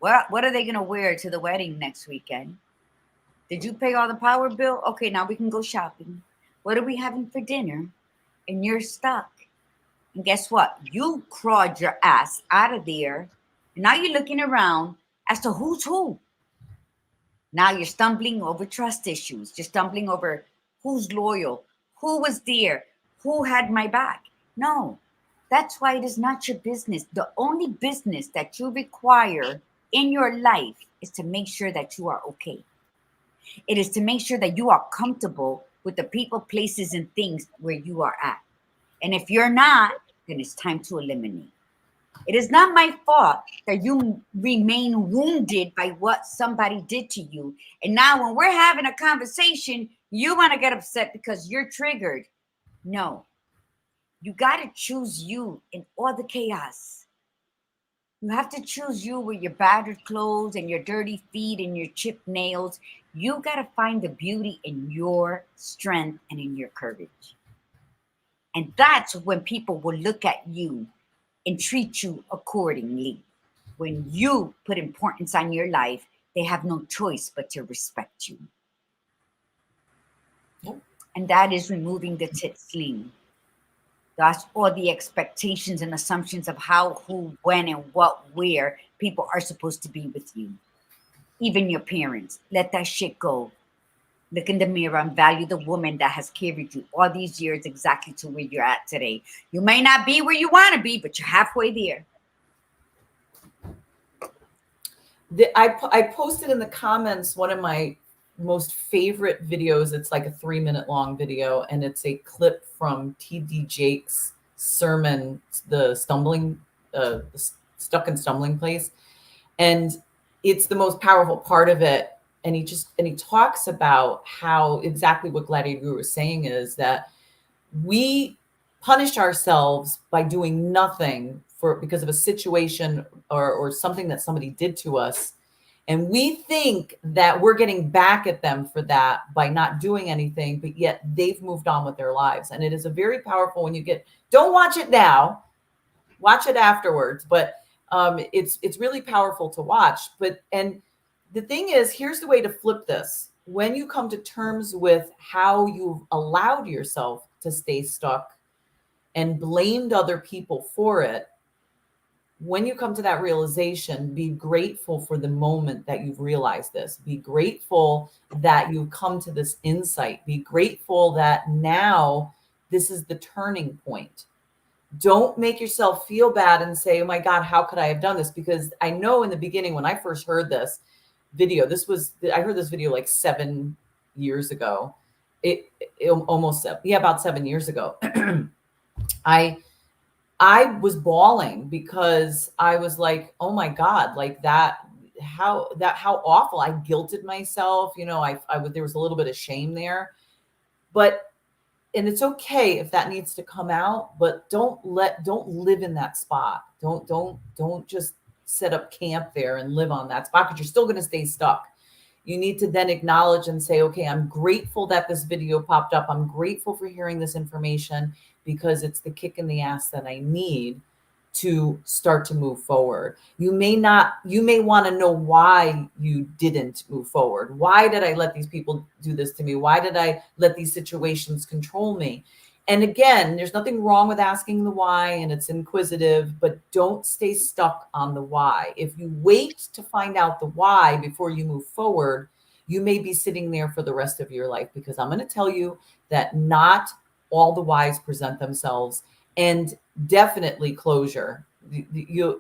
what are they going to wear to the wedding next weekend? Did you pay all the power bill? Okay, now we can go shopping. What are we having for dinner? And you're stuck. And guess what? You crawled your ass out of there. And now you're looking around as to who's who. Now you're stumbling over trust issues. You're stumbling over who's loyal, who was there, who had my back. No, that's why it is not your business. The only business that you require in your life is to make sure that you are okay. It is to make sure that you are comfortable with the people, places, and things where you are at. And if you're not, then it's time to eliminate. It is not my fault that you remain wounded by what somebody did to you. And now when we're having a conversation, you want to get upset because you're triggered. No. You got to choose you in all the chaos. You have to choose you with your battered clothes and your dirty feet and your chipped nails. You got to find the beauty in your strength and in your courage. And that's when people will look at you and treat you accordingly. When you put importance on your life, they have no choice but to respect you. Yep. And that is removing the tit sling. That's all the expectations and assumptions of how, who, when, and what, where people are supposed to be with you. Even your parents. Let that shit go. Look in the mirror and value the woman that has carried you all these years exactly to where you're at today. You may not be where you want to be, but you're halfway there. I posted in the comments one of my most favorite videos. It's like a 3-minute long video, and it's a clip from TD Jake's sermon, the stuck and stumbling place. And it's the most powerful part of it. And he talks about how exactly what Gladiator Guru was saying is that we punish ourselves by doing nothing because of a situation or something that somebody did to us. And we think that we're getting back at them for that by not doing anything, but yet they've moved on with their lives. And it is a very powerful when you don't watch it now, watch it afterwards. But it's really powerful to watch. And the thing is, here's the way to flip this. When you come to terms with how you've allowed yourself to stay stuck and blamed other people for it, when you come to that realization, be grateful for the moment that you've realized this. Be grateful that you've come to this insight. Be grateful that now this is the turning point. Don't make yourself feel bad and say, oh my God, how could I have done this? Because I know in the beginning, when I first heard this video, I heard this video like 7 years ago. About 7 years ago. I was bawling because I was like, oh my God, like how awful. I guilted myself. There was a little bit of shame there, and it's okay if that needs to come out, but don't live in that spot. Don't just set up camp there and live on that spot, because you're still going to stay stuck. You need to then acknowledge and say, okay, I'm grateful that this video popped up. I'm grateful for hearing this information, because it's the kick in the ass that I need to start to move forward. You may want to know why you didn't move forward. Why did I let these people do this to me? Why did I let these situations control me? And again, there's nothing wrong with asking the why, and it's inquisitive, but don't stay stuck on the why. If you wait to find out the why before you move forward, you may be sitting there for the rest of your life, because I'm going to tell you that not all the whys present themselves, and definitely closure. You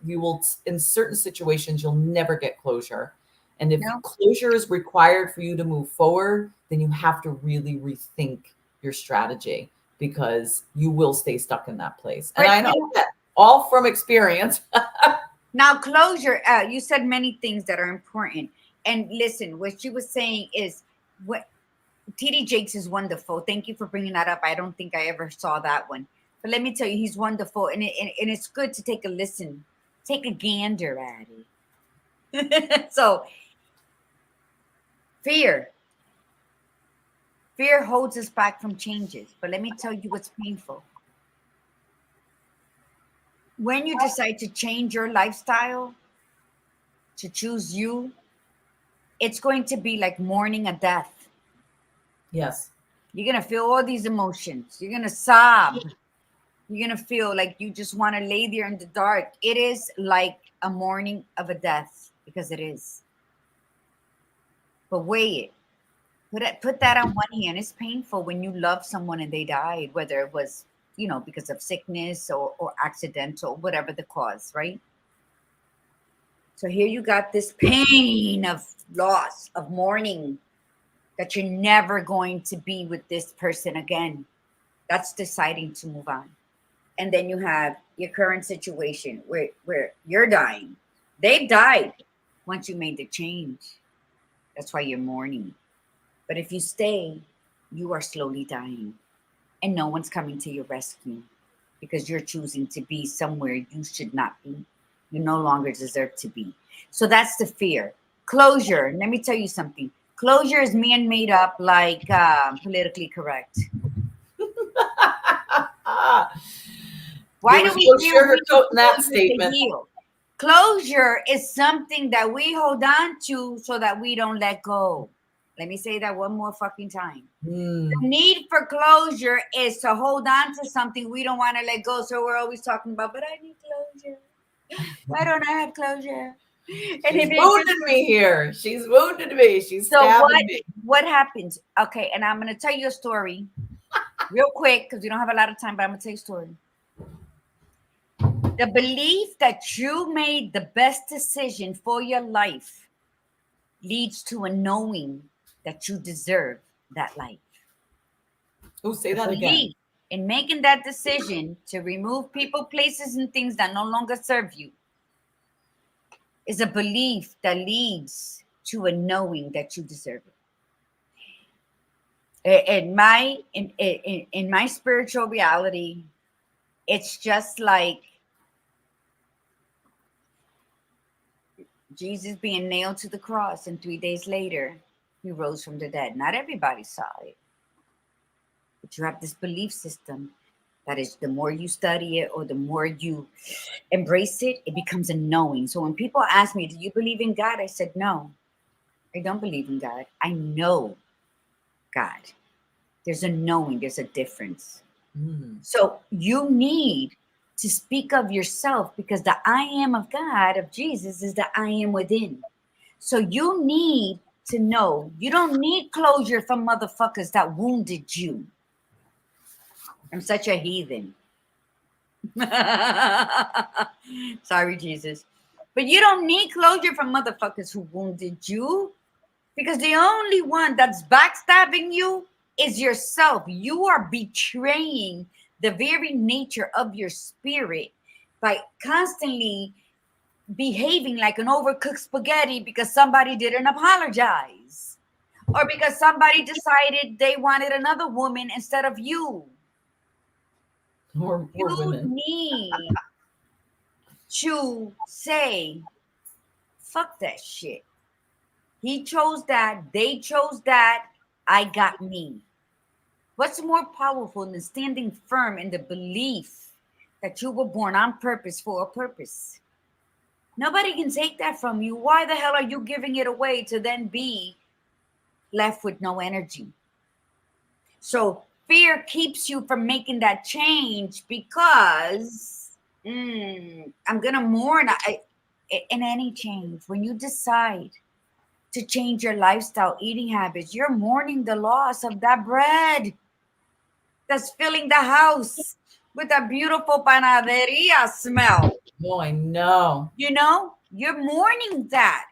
will, in certain situations, you'll never get closure. And if closure is required for you to move forward, then you have to really rethink your strategy, because you will stay stuck in that place. And I know that all from experience. Now, closure, you said many things that are important. And listen, what she was saying is, what TD Jakes is wonderful. Thank you for bringing that up. I don't think I ever saw that one. But let me tell you, he's wonderful. And it's good to take a listen, take a gander at it. So, fear holds us back from changes. But let me tell you what's painful. When you decide to change your lifestyle, to choose you, it's going to be like mourning a death. Yes. You're going to feel all these emotions. You're going to sob. You're going to feel like you just want to lay there in the dark. It is like a mourning of a death, because it is. But weigh it. Put that on one hand. It's painful when you love someone and they died, whether it was, because of sickness or accidental, whatever the cause, right? So here you got this pain of loss, of mourning, that you're never going to be with this person again. That's deciding to move on. And then you have your current situation where you're dying. They've died once you made the change. That's why you're mourning. But if you stay, you are slowly dying. and no one's coming to your rescue because you're choosing to be somewhere you should not be. You no longer deserve to be. So that's the fear. Closure. Let me tell you something. Closure is man made up, like politically correct. Why There do was we no feel we need sugarcoating that closure to statement. heal? Closure is something that we hold on to so that we don't let go. Let me say that one more fucking time. The need for closure is to hold on to something we don't want to let go. So we're always talking about, but I need closure. Why don't I have closure? And She's wounded me here. She's wounded me. She's so stabbing me. what happens? Okay, and I'm gonna tell you a story real quick because we don't have a lot of time, but I'm gonna tell you a story. The belief that you made the best decision for your life leads to a knowing that you deserve that life. Oh, say that again. Belief in making that decision to remove people, places, and things that no longer serve you is a belief that leads to a knowing that you deserve it. In my spiritual reality, it's just like Jesus being nailed to the cross, and 3 days later, he rose from the dead. Not everybody saw it, but you have this belief system that is, the more you study it or the more you embrace it, it becomes a knowing. So when people ask me, do you believe in God? I said, no, I don't believe in God. I know God. There's a knowing, there's a difference. So you need to speak of yourself, because the I am of God, of Jesus, is the I am within. So you need to know you don't need closure from motherfuckers that wounded you. I'm such a heathen. Sorry, Jesus. But you don't need closure from motherfuckers who wounded you, because the only one that's backstabbing you is yourself. You are betraying the very nature of your spirit by constantly behaving like an overcooked spaghetti because somebody didn't apologize, or because somebody decided they wanted another woman instead of you. More You women. need to say, fuck that shit. He chose that. They chose that. I got me. What's more powerful than standing firm in the belief that you were born on purpose for a purpose? Nobody can take that from you. Why the hell are you giving it away to then be left with no energy? So fear keeps you from making that change, because I'm going to mourn in any change. When you decide to change your lifestyle, eating habits, you're mourning the loss of that bread that's filling the house with a beautiful panaderia smell. Oh, I know. You know, you're mourning that.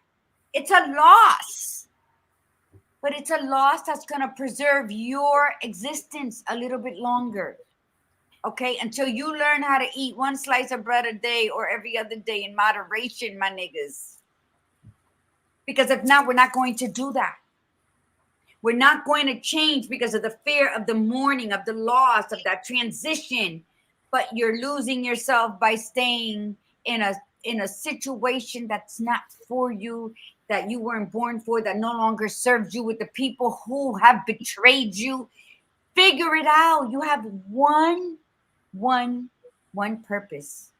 It's a loss, but it's a loss that's going to preserve your existence a little bit longer. Okay, until you learn how to eat one slice of bread a day or every other day in moderation, my niggas. Because if not, we're not going to do that. We're not going to change because of the fear of the mourning, of the loss, of that transition. But you're losing yourself by staying in a situation that's not for you, that you weren't born for, that no longer serves you, with the people who have betrayed you. Figure it out. You have one purpose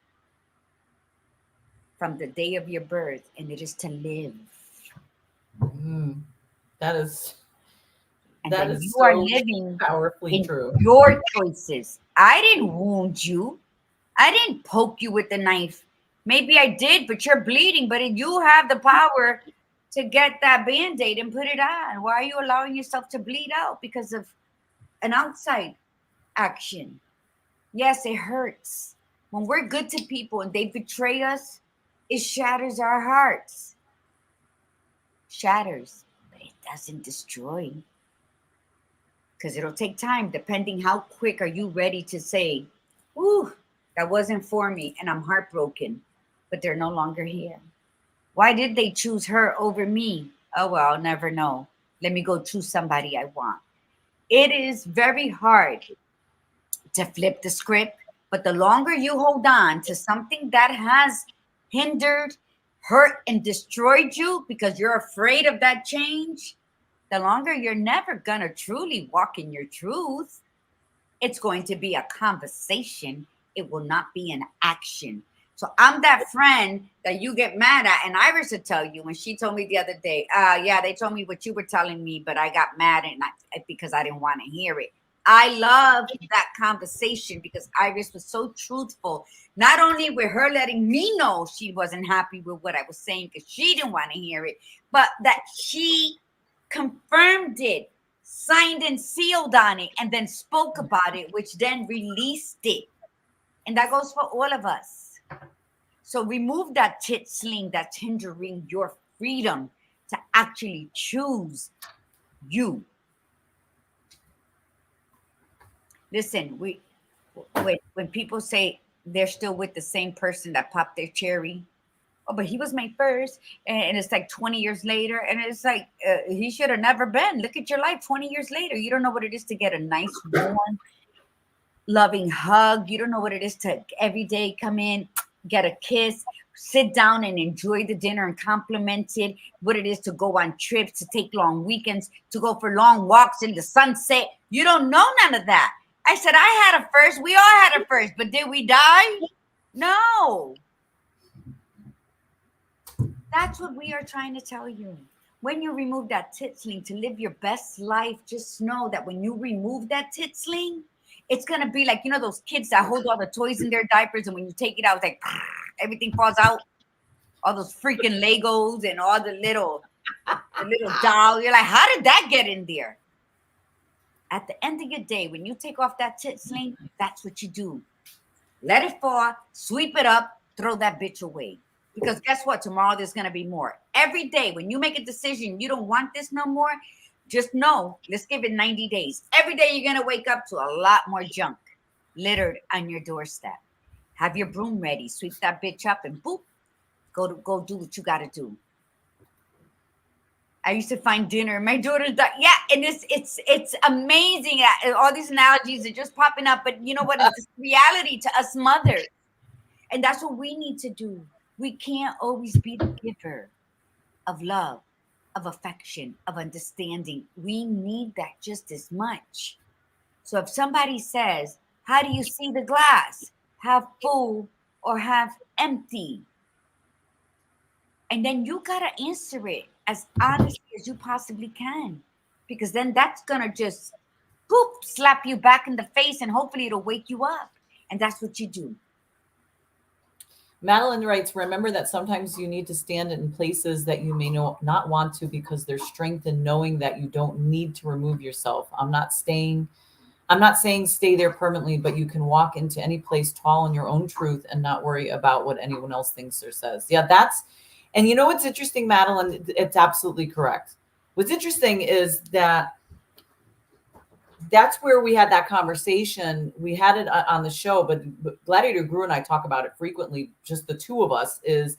from the day of your birth, and it is to live. That is And that then is you so are living powerfully in true. your choices. I didn't wound you. I didn't poke you with the knife. Maybe I did, but you're bleeding. But you have the power to get that Band-Aid and put it on. Why are you allowing yourself to bleed out because of an outside action? Yes, it hurts. When we're good to people and they betray us, it shatters our hearts. Shatters, but it doesn't destroy. Because it'll take time, depending how quick are you ready to say, "Ooh, that wasn't for me, and I'm heartbroken, but they're no longer here. Why did they choose her over me? Oh, well, I'll never know. Let me go choose somebody I want." It is very hard to flip the script. But the longer you hold on to something that has hindered, hurt, and destroyed you because you're afraid of that change, the longer you're never going to truly walk in your truth. It's going to be a conversation. It will not be an action. So I'm that friend that you get mad at. And Iris would tell you when she told me the other day, yeah, they told me what you were telling me, but I got mad because I didn't want to hear it. I love that conversation because Iris was so truthful, not only with her letting me know she wasn't happy with what I was saying because she didn't want to hear it, but that she confirmed it, signed and sealed on it, and then spoke about it, which then released it. And that goes for all of us. So remove that tit sling that's hindering your freedom to actually choose you. Listen, when people say they're still with the same person that popped their cherry, oh, but he was my first, and it's like 20 years later, and it's like he should have never been. Look at your life 20 years later. You don't know what it is to get a nice, warm, loving hug. You don't know what it is to every day come in, get a kiss, sit down and enjoy the dinner and compliment it. What it is to go on trips, to take long weekends, to go for long walks in the sunset. You don't know none of that. I said I had a first. We all had a first, but did we die? No. That's what we are trying to tell you. When you remove that tit sling to live your best life, just know that when you remove that tit sling, it's going to be like, you know, those kids that hold all the toys in their diapers, and when you take it out, it's like everything falls out. All those freaking Legos and all the little dolls. You're like, how did that get in there? At the end of your day, when you take off that tit sling, that's what you do. Let it fall, sweep it up, throw that bitch away. Because guess what? Tomorrow there's going to be more. Every day when you make a decision, you don't want this no more, just know, let's give it 90 days. Every day you're going to wake up to a lot more junk littered on your doorstep. Have your broom ready. Sweep that bitch up and boop, go do what you got to do. I used to find dinner in my daughter's yeah, and it's amazing. All these analogies are just popping up, but you know what? It's reality to us mothers. And that's what we need to do. We can't always be the giver of love, of affection, of understanding. We need that just as much. So if somebody says, how do you see the glass? Half full or half empty? And then you got to answer it as honestly as you possibly can. Because then that's going to just boop, slap you back in the face, and hopefully it'll wake you up. And that's what you do. Madeline writes, remember that sometimes you need to stand in places that you may not want to, because there's strength in knowing that you don't need to remove yourself. I'm not saying stay there permanently, but you can walk into any place tall in your own truth and not worry about what anyone else thinks or says. Yeah, and you know what's interesting, Madeline? It's absolutely correct. What's interesting is that that's where we had that conversation. We had it on the show, but Gladiator Guru and I talk about it frequently, just the two of us, is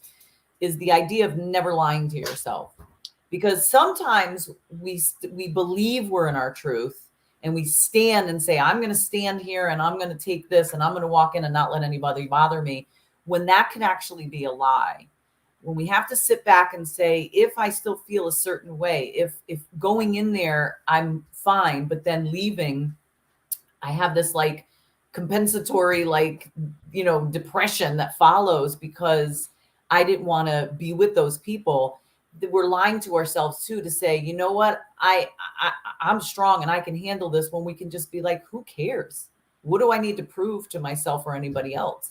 the idea of never lying to yourself. Because sometimes we believe we're in our truth and we stand and say, I'm going to stand here and I'm going to take this and I'm going to walk in and not let anybody bother me, when that can actually be a lie. When we have to sit back and say, if I still feel a certain way, if going in there, I'm fine, but then leaving, I have this like compensatory, like, you know, depression that follows because I didn't want to be with those people. We're lying to ourselves too, to say, you know what, I'm strong and I can handle this, when we can just be like, who cares? What do I need to prove to myself or anybody else?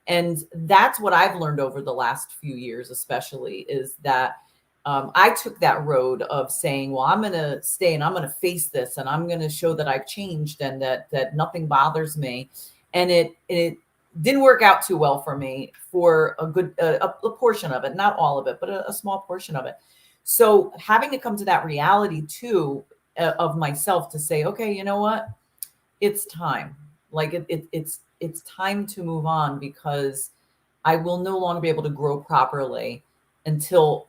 And that's what I've learned over the last few years, especially, is that I took that road of saying, well, I'm going to stay and I'm going to face this and I'm going to show that I've changed and that nothing bothers me. And it didn't work out too well for me for a good a portion of it, not all of it, but a small portion of it. So having to come to that reality too of myself to say, okay, you know what, it's time. Like it's time to move on, because I will no longer be able to grow properly until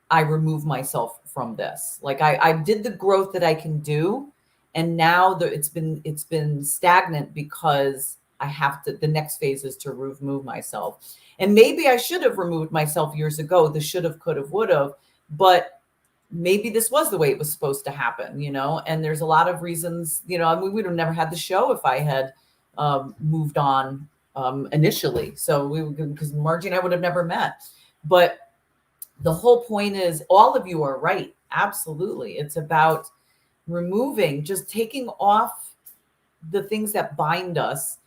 I remove myself from this. Like I did the growth that I can do, And now it's been stagnant because I have to, the next phase is to remove myself. And maybe I should have removed myself years ago, the should have, could have, would have, but maybe this was the way it was supposed to happen, and there's a lot of reasons, I mean, we would have never had the show if I had moved on initially. So because Margie and I would have never met. But the whole point is, all of you are right. Absolutely. It's about removing, just taking off the things that bind us,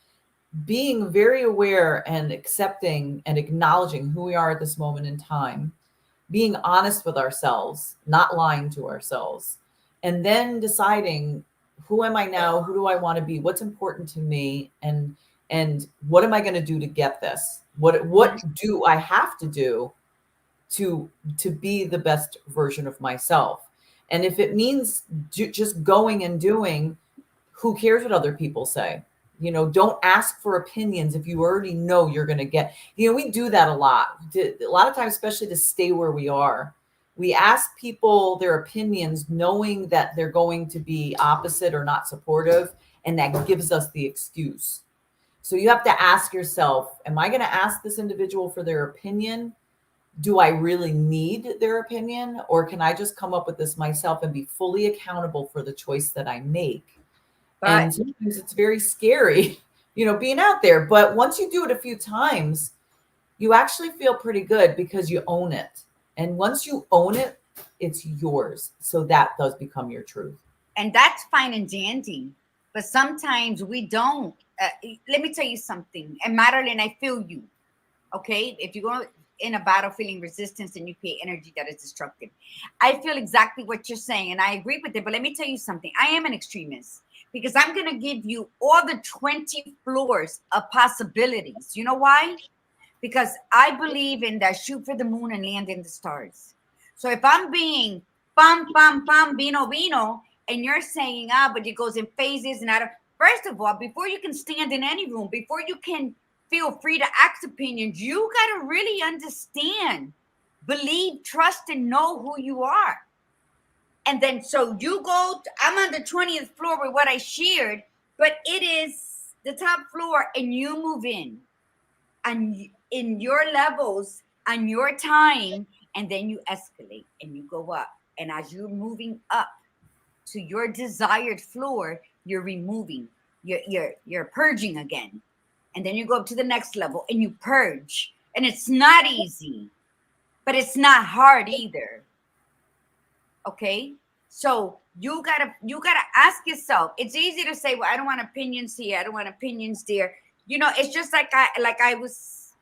being very aware and accepting and acknowledging who we are at this moment in time, being honest with ourselves, not lying to ourselves, and then deciding, who am I now? Who do I want to be? What's important to me? And what am I going to do to get this? What do I have to do to be the best version of myself? And if it means just going and doing, who cares what other people say? Don't ask for opinions if you already know you're going to get, we do that a lot of times, especially to stay where we are. We ask people their opinions knowing that they're going to be opposite or not supportive, and that gives us the excuse. So you have to ask yourself, am I going to ask this individual for their opinion? Do I really need their opinion, or can I just come up with this myself and be fully accountable for the choice that I make? And sometimes it's very scary, being out there. But once you do it a few times, you actually feel pretty good because you own it. And once you own it, it's yours. So that does become your truth. And that's fine and dandy. But sometimes we don't. Let me tell you something. And Madeline, I feel you. Okay? If you go in a battle feeling resistance and you create energy that is destructive, I feel exactly what you're saying. And I agree with it. But let me tell you something. I am an extremist, because I'm going to give you all the 20 floors of possibilities. You know why? Because I believe in that shoot for the moon and land in the stars. So if I'm being pam, pam, pam, vino, vino, and you're saying, but it goes in phases, and I don't, first of all, before you can stand in any room, before you can feel free to ask opinions, you got to really understand, believe, trust, and know who you are. And then, so you go, I'm on the 20th floor with what I shared, but it is the top floor, and you move in your levels on your time, and then you escalate and you go up. And as you're moving up to your desired floor, you're removing, you're purging again. And then you go up to the next level and you purge. And it's not easy, but it's not hard either. Okay? So you gotta ask yourself. It's easy to say, well, I don't want opinions here, I don't want opinions there. It's just like I was,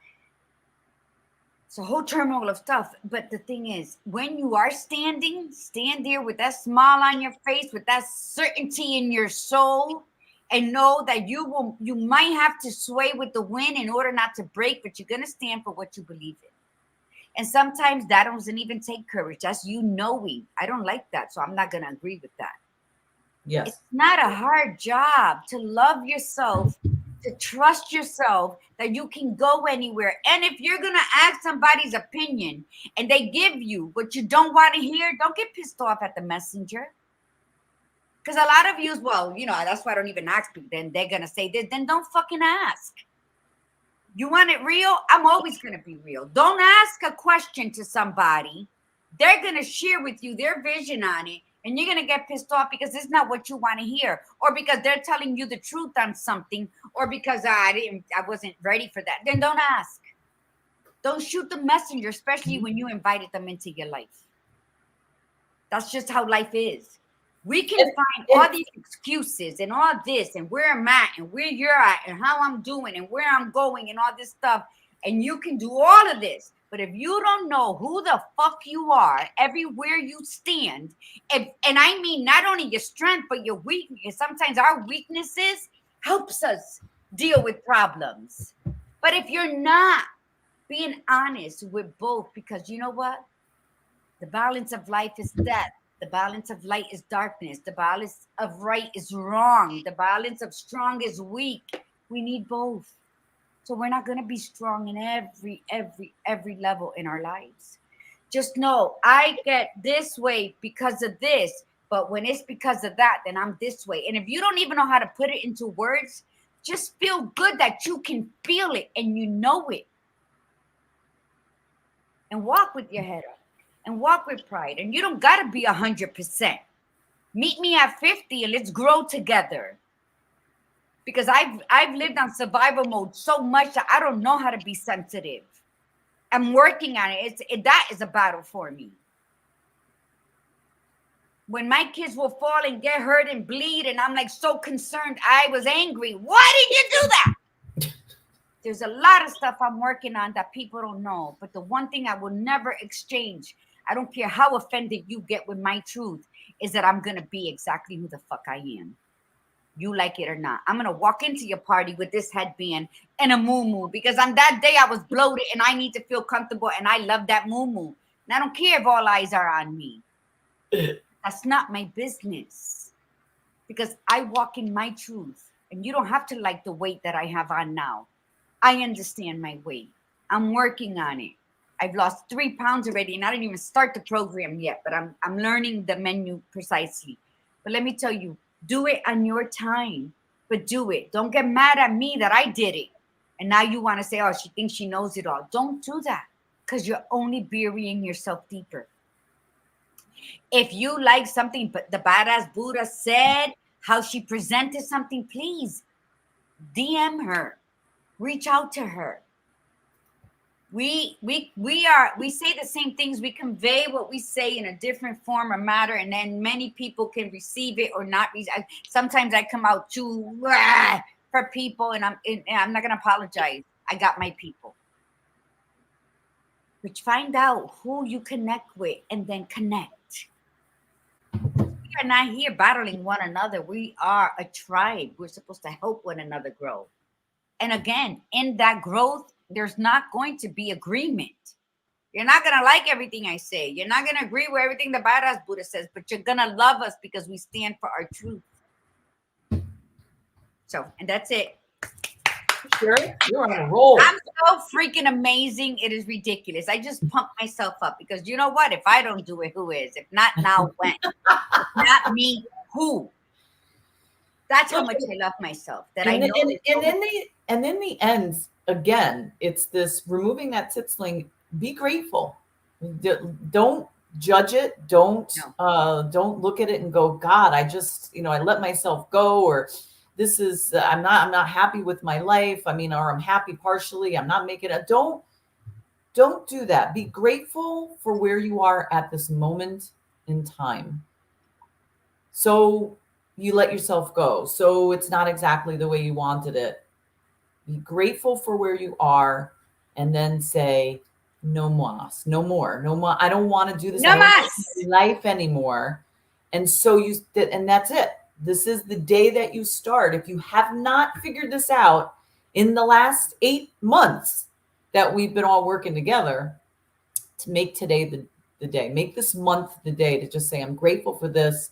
it's a whole turmoil of stuff. But the thing is, when you are stand there with that smile on your face, with that certainty in your soul, and know that you might have to sway with the wind in order not to break, but you're gonna stand for what you believe in. And sometimes that doesn't even take courage. That's you knowing, I don't like that, so I'm not going to agree with that. Yes. It's not a hard job to love yourself, to trust yourself that you can go anywhere. And if you're going to ask somebody's opinion and they give you what you don't want to hear, don't get pissed off at the messenger. Because a lot of you, well, that's why I don't even ask people. Then they're going to say this. Then don't fucking ask. You want it real? I'm always going to be real. Don't ask a question to somebody. They're going to share with you their vision on it, and you're going to get pissed off because it's not what you want to hear, or because they're telling you the truth on something, or because I wasn't ready for that. Then don't ask. Don't shoot the messenger, especially when you invited them into your life. That's just how life is. We can find all these excuses and all this, and where I'm at, and where you're at, and how I'm doing, and where I'm going, and all this stuff. And you can do all of this. But if you don't know who the fuck you are, everywhere you stand, and I mean not only your strength, but your weakness. Sometimes our weaknesses helps us deal with problems. But if you're not being honest with both, because you know what? The balance of life is death. The balance of light is darkness. The balance of right is wrong. The balance of strong is weak. We need both. So we're not going to be strong in every level in our lives. Just know, I get this way because of this. But when it's because of that, then I'm this way. And if you don't even know how to put it into words, just feel good that you can feel it and you know it. And walk with your head up and walk with pride. And you don't got to be 100%. Meet me at 50 and let's grow together. Because I've lived on survival mode so much that I don't know how to be sensitive. I'm working on it. That is a battle for me. When my kids will fall and get hurt and bleed, and I'm like so concerned, I was angry. Why did you do that? There's a lot of stuff I'm working on that people don't know. But the one thing I will never exchange, I don't care how offended you get with my truth, is that I'm going to be exactly who the fuck I am. You like it or not. I'm going to walk into your party with this headband and a muumuu, because on that day I was bloated and I need to feel comfortable and I love that muumuu. And I don't care if all eyes are on me. That's not my business, because I walk in my truth, and you don't have to like the weight that I have on now. I understand my weight. I'm working on it. I've lost 3 pounds already, and I didn't even start the program yet, but I'm learning the menu precisely. But let me tell you, do it on your time, but do it. Don't get mad at me that I did it. And now you want to say, oh, she thinks she knows it all. Don't do that, because you're only burying yourself deeper. If you like something, but the badass Buddha said, how she presented something, please DM her, reach out to her. We say the same things. We convey what we say in a different form or matter, and then many people can receive it or not. Sometimes I come out too for people, and I'm not gonna apologize. I got my people. But find out who you connect with, and then connect. We are not here battling one another. We are a tribe. We're supposed to help one another grow. And again, in that growth, there's not going to be agreement. You're not going to like everything I say. You're not going to agree with everything the badass Buddha says, but you're going to love us because we stand for our truth. So, and that's it. Sure, you're on a roll. I'm so freaking amazing. It is ridiculous. I just pump myself up because you know what? If I don't do it, who is? If not now, when? If not me, who? That's how much I love myself. And in the end, again, it's this removing that tit sling. Be grateful. Don't judge it. Don't look at it and go, God, I just, I let myself go, or this is, I'm not happy with my life. I mean, or I'm happy partially. I'm not making it. Don't do that. Be grateful for where you are at this moment in time. So you let yourself go. So it's not exactly the way you wanted it. Be grateful for where you are, and then say, no más, no more. I don't want to do this life anymore. And so and that's it. This is the day that you start. If you have not figured this out in the last 8 months that we've been all working together, to make today the day, make this month the day to just say, I'm grateful for this.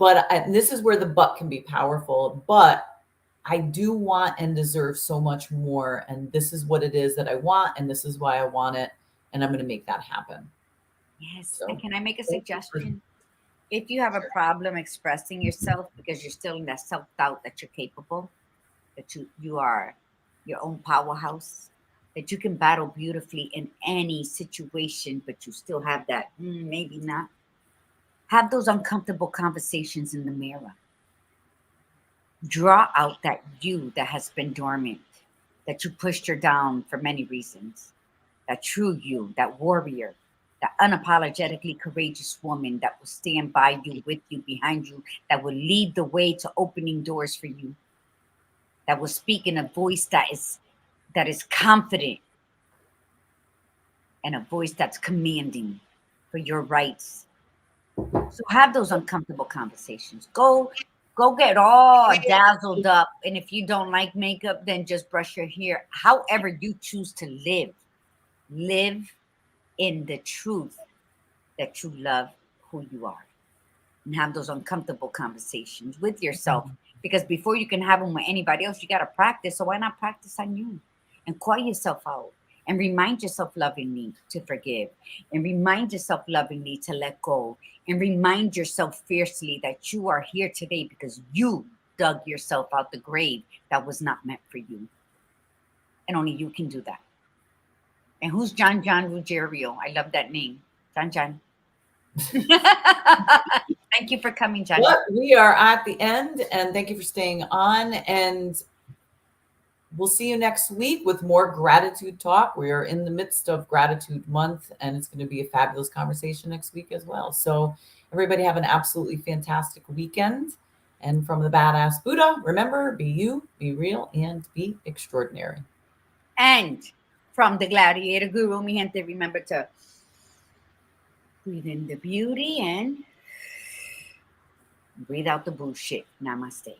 And this is where the but can be powerful, but I do want and deserve so much more. And this is what it is that I want. And this is why I want it. And I'm going to make that happen. Yes. So, and can I make a suggestion? If you have a problem expressing yourself because you're still in that self-doubt that you're capable, that you are your own powerhouse, that you can battle beautifully in any situation, but you still have that, maybe not. Have those uncomfortable conversations in the mirror. Draw out that you that has been dormant, that you pushed her down for many reasons. That true you, that warrior, that unapologetically courageous woman that will stand by you, with you, behind you, that will lead the way to opening doors for you, that will speak in a voice that is confident, and a voice that's commanding for your rights. So have those uncomfortable conversations. Go get all dazzled up. And if you don't like makeup, then just brush your hair. However you choose to live in the truth that you love who you are. And have those uncomfortable conversations with yourself. Because before you can have them with anybody else, you got to practice. So why not practice on you? And call yourself out. and remind yourself lovingly to forgive, and remind yourself lovingly to let go, and remind yourself fiercely that you are here today because you dug yourself out the grave that was not meant for you. And only you can do that. And who's John Ruggiero? I love that name. John. Thank you for coming, John. Well, we are at the end, and thank you for staying on. And we'll see you next week with more gratitude talk. We are in the midst of Gratitude Month, and it's going to be a fabulous conversation next week as well. So everybody have an absolutely fantastic weekend. And from the Badass Buddha, remember, be you, be real, and be extraordinary. And from the Gladiator Guru, mi gente, remember to breathe in the beauty and breathe out the bullshit. Namaste.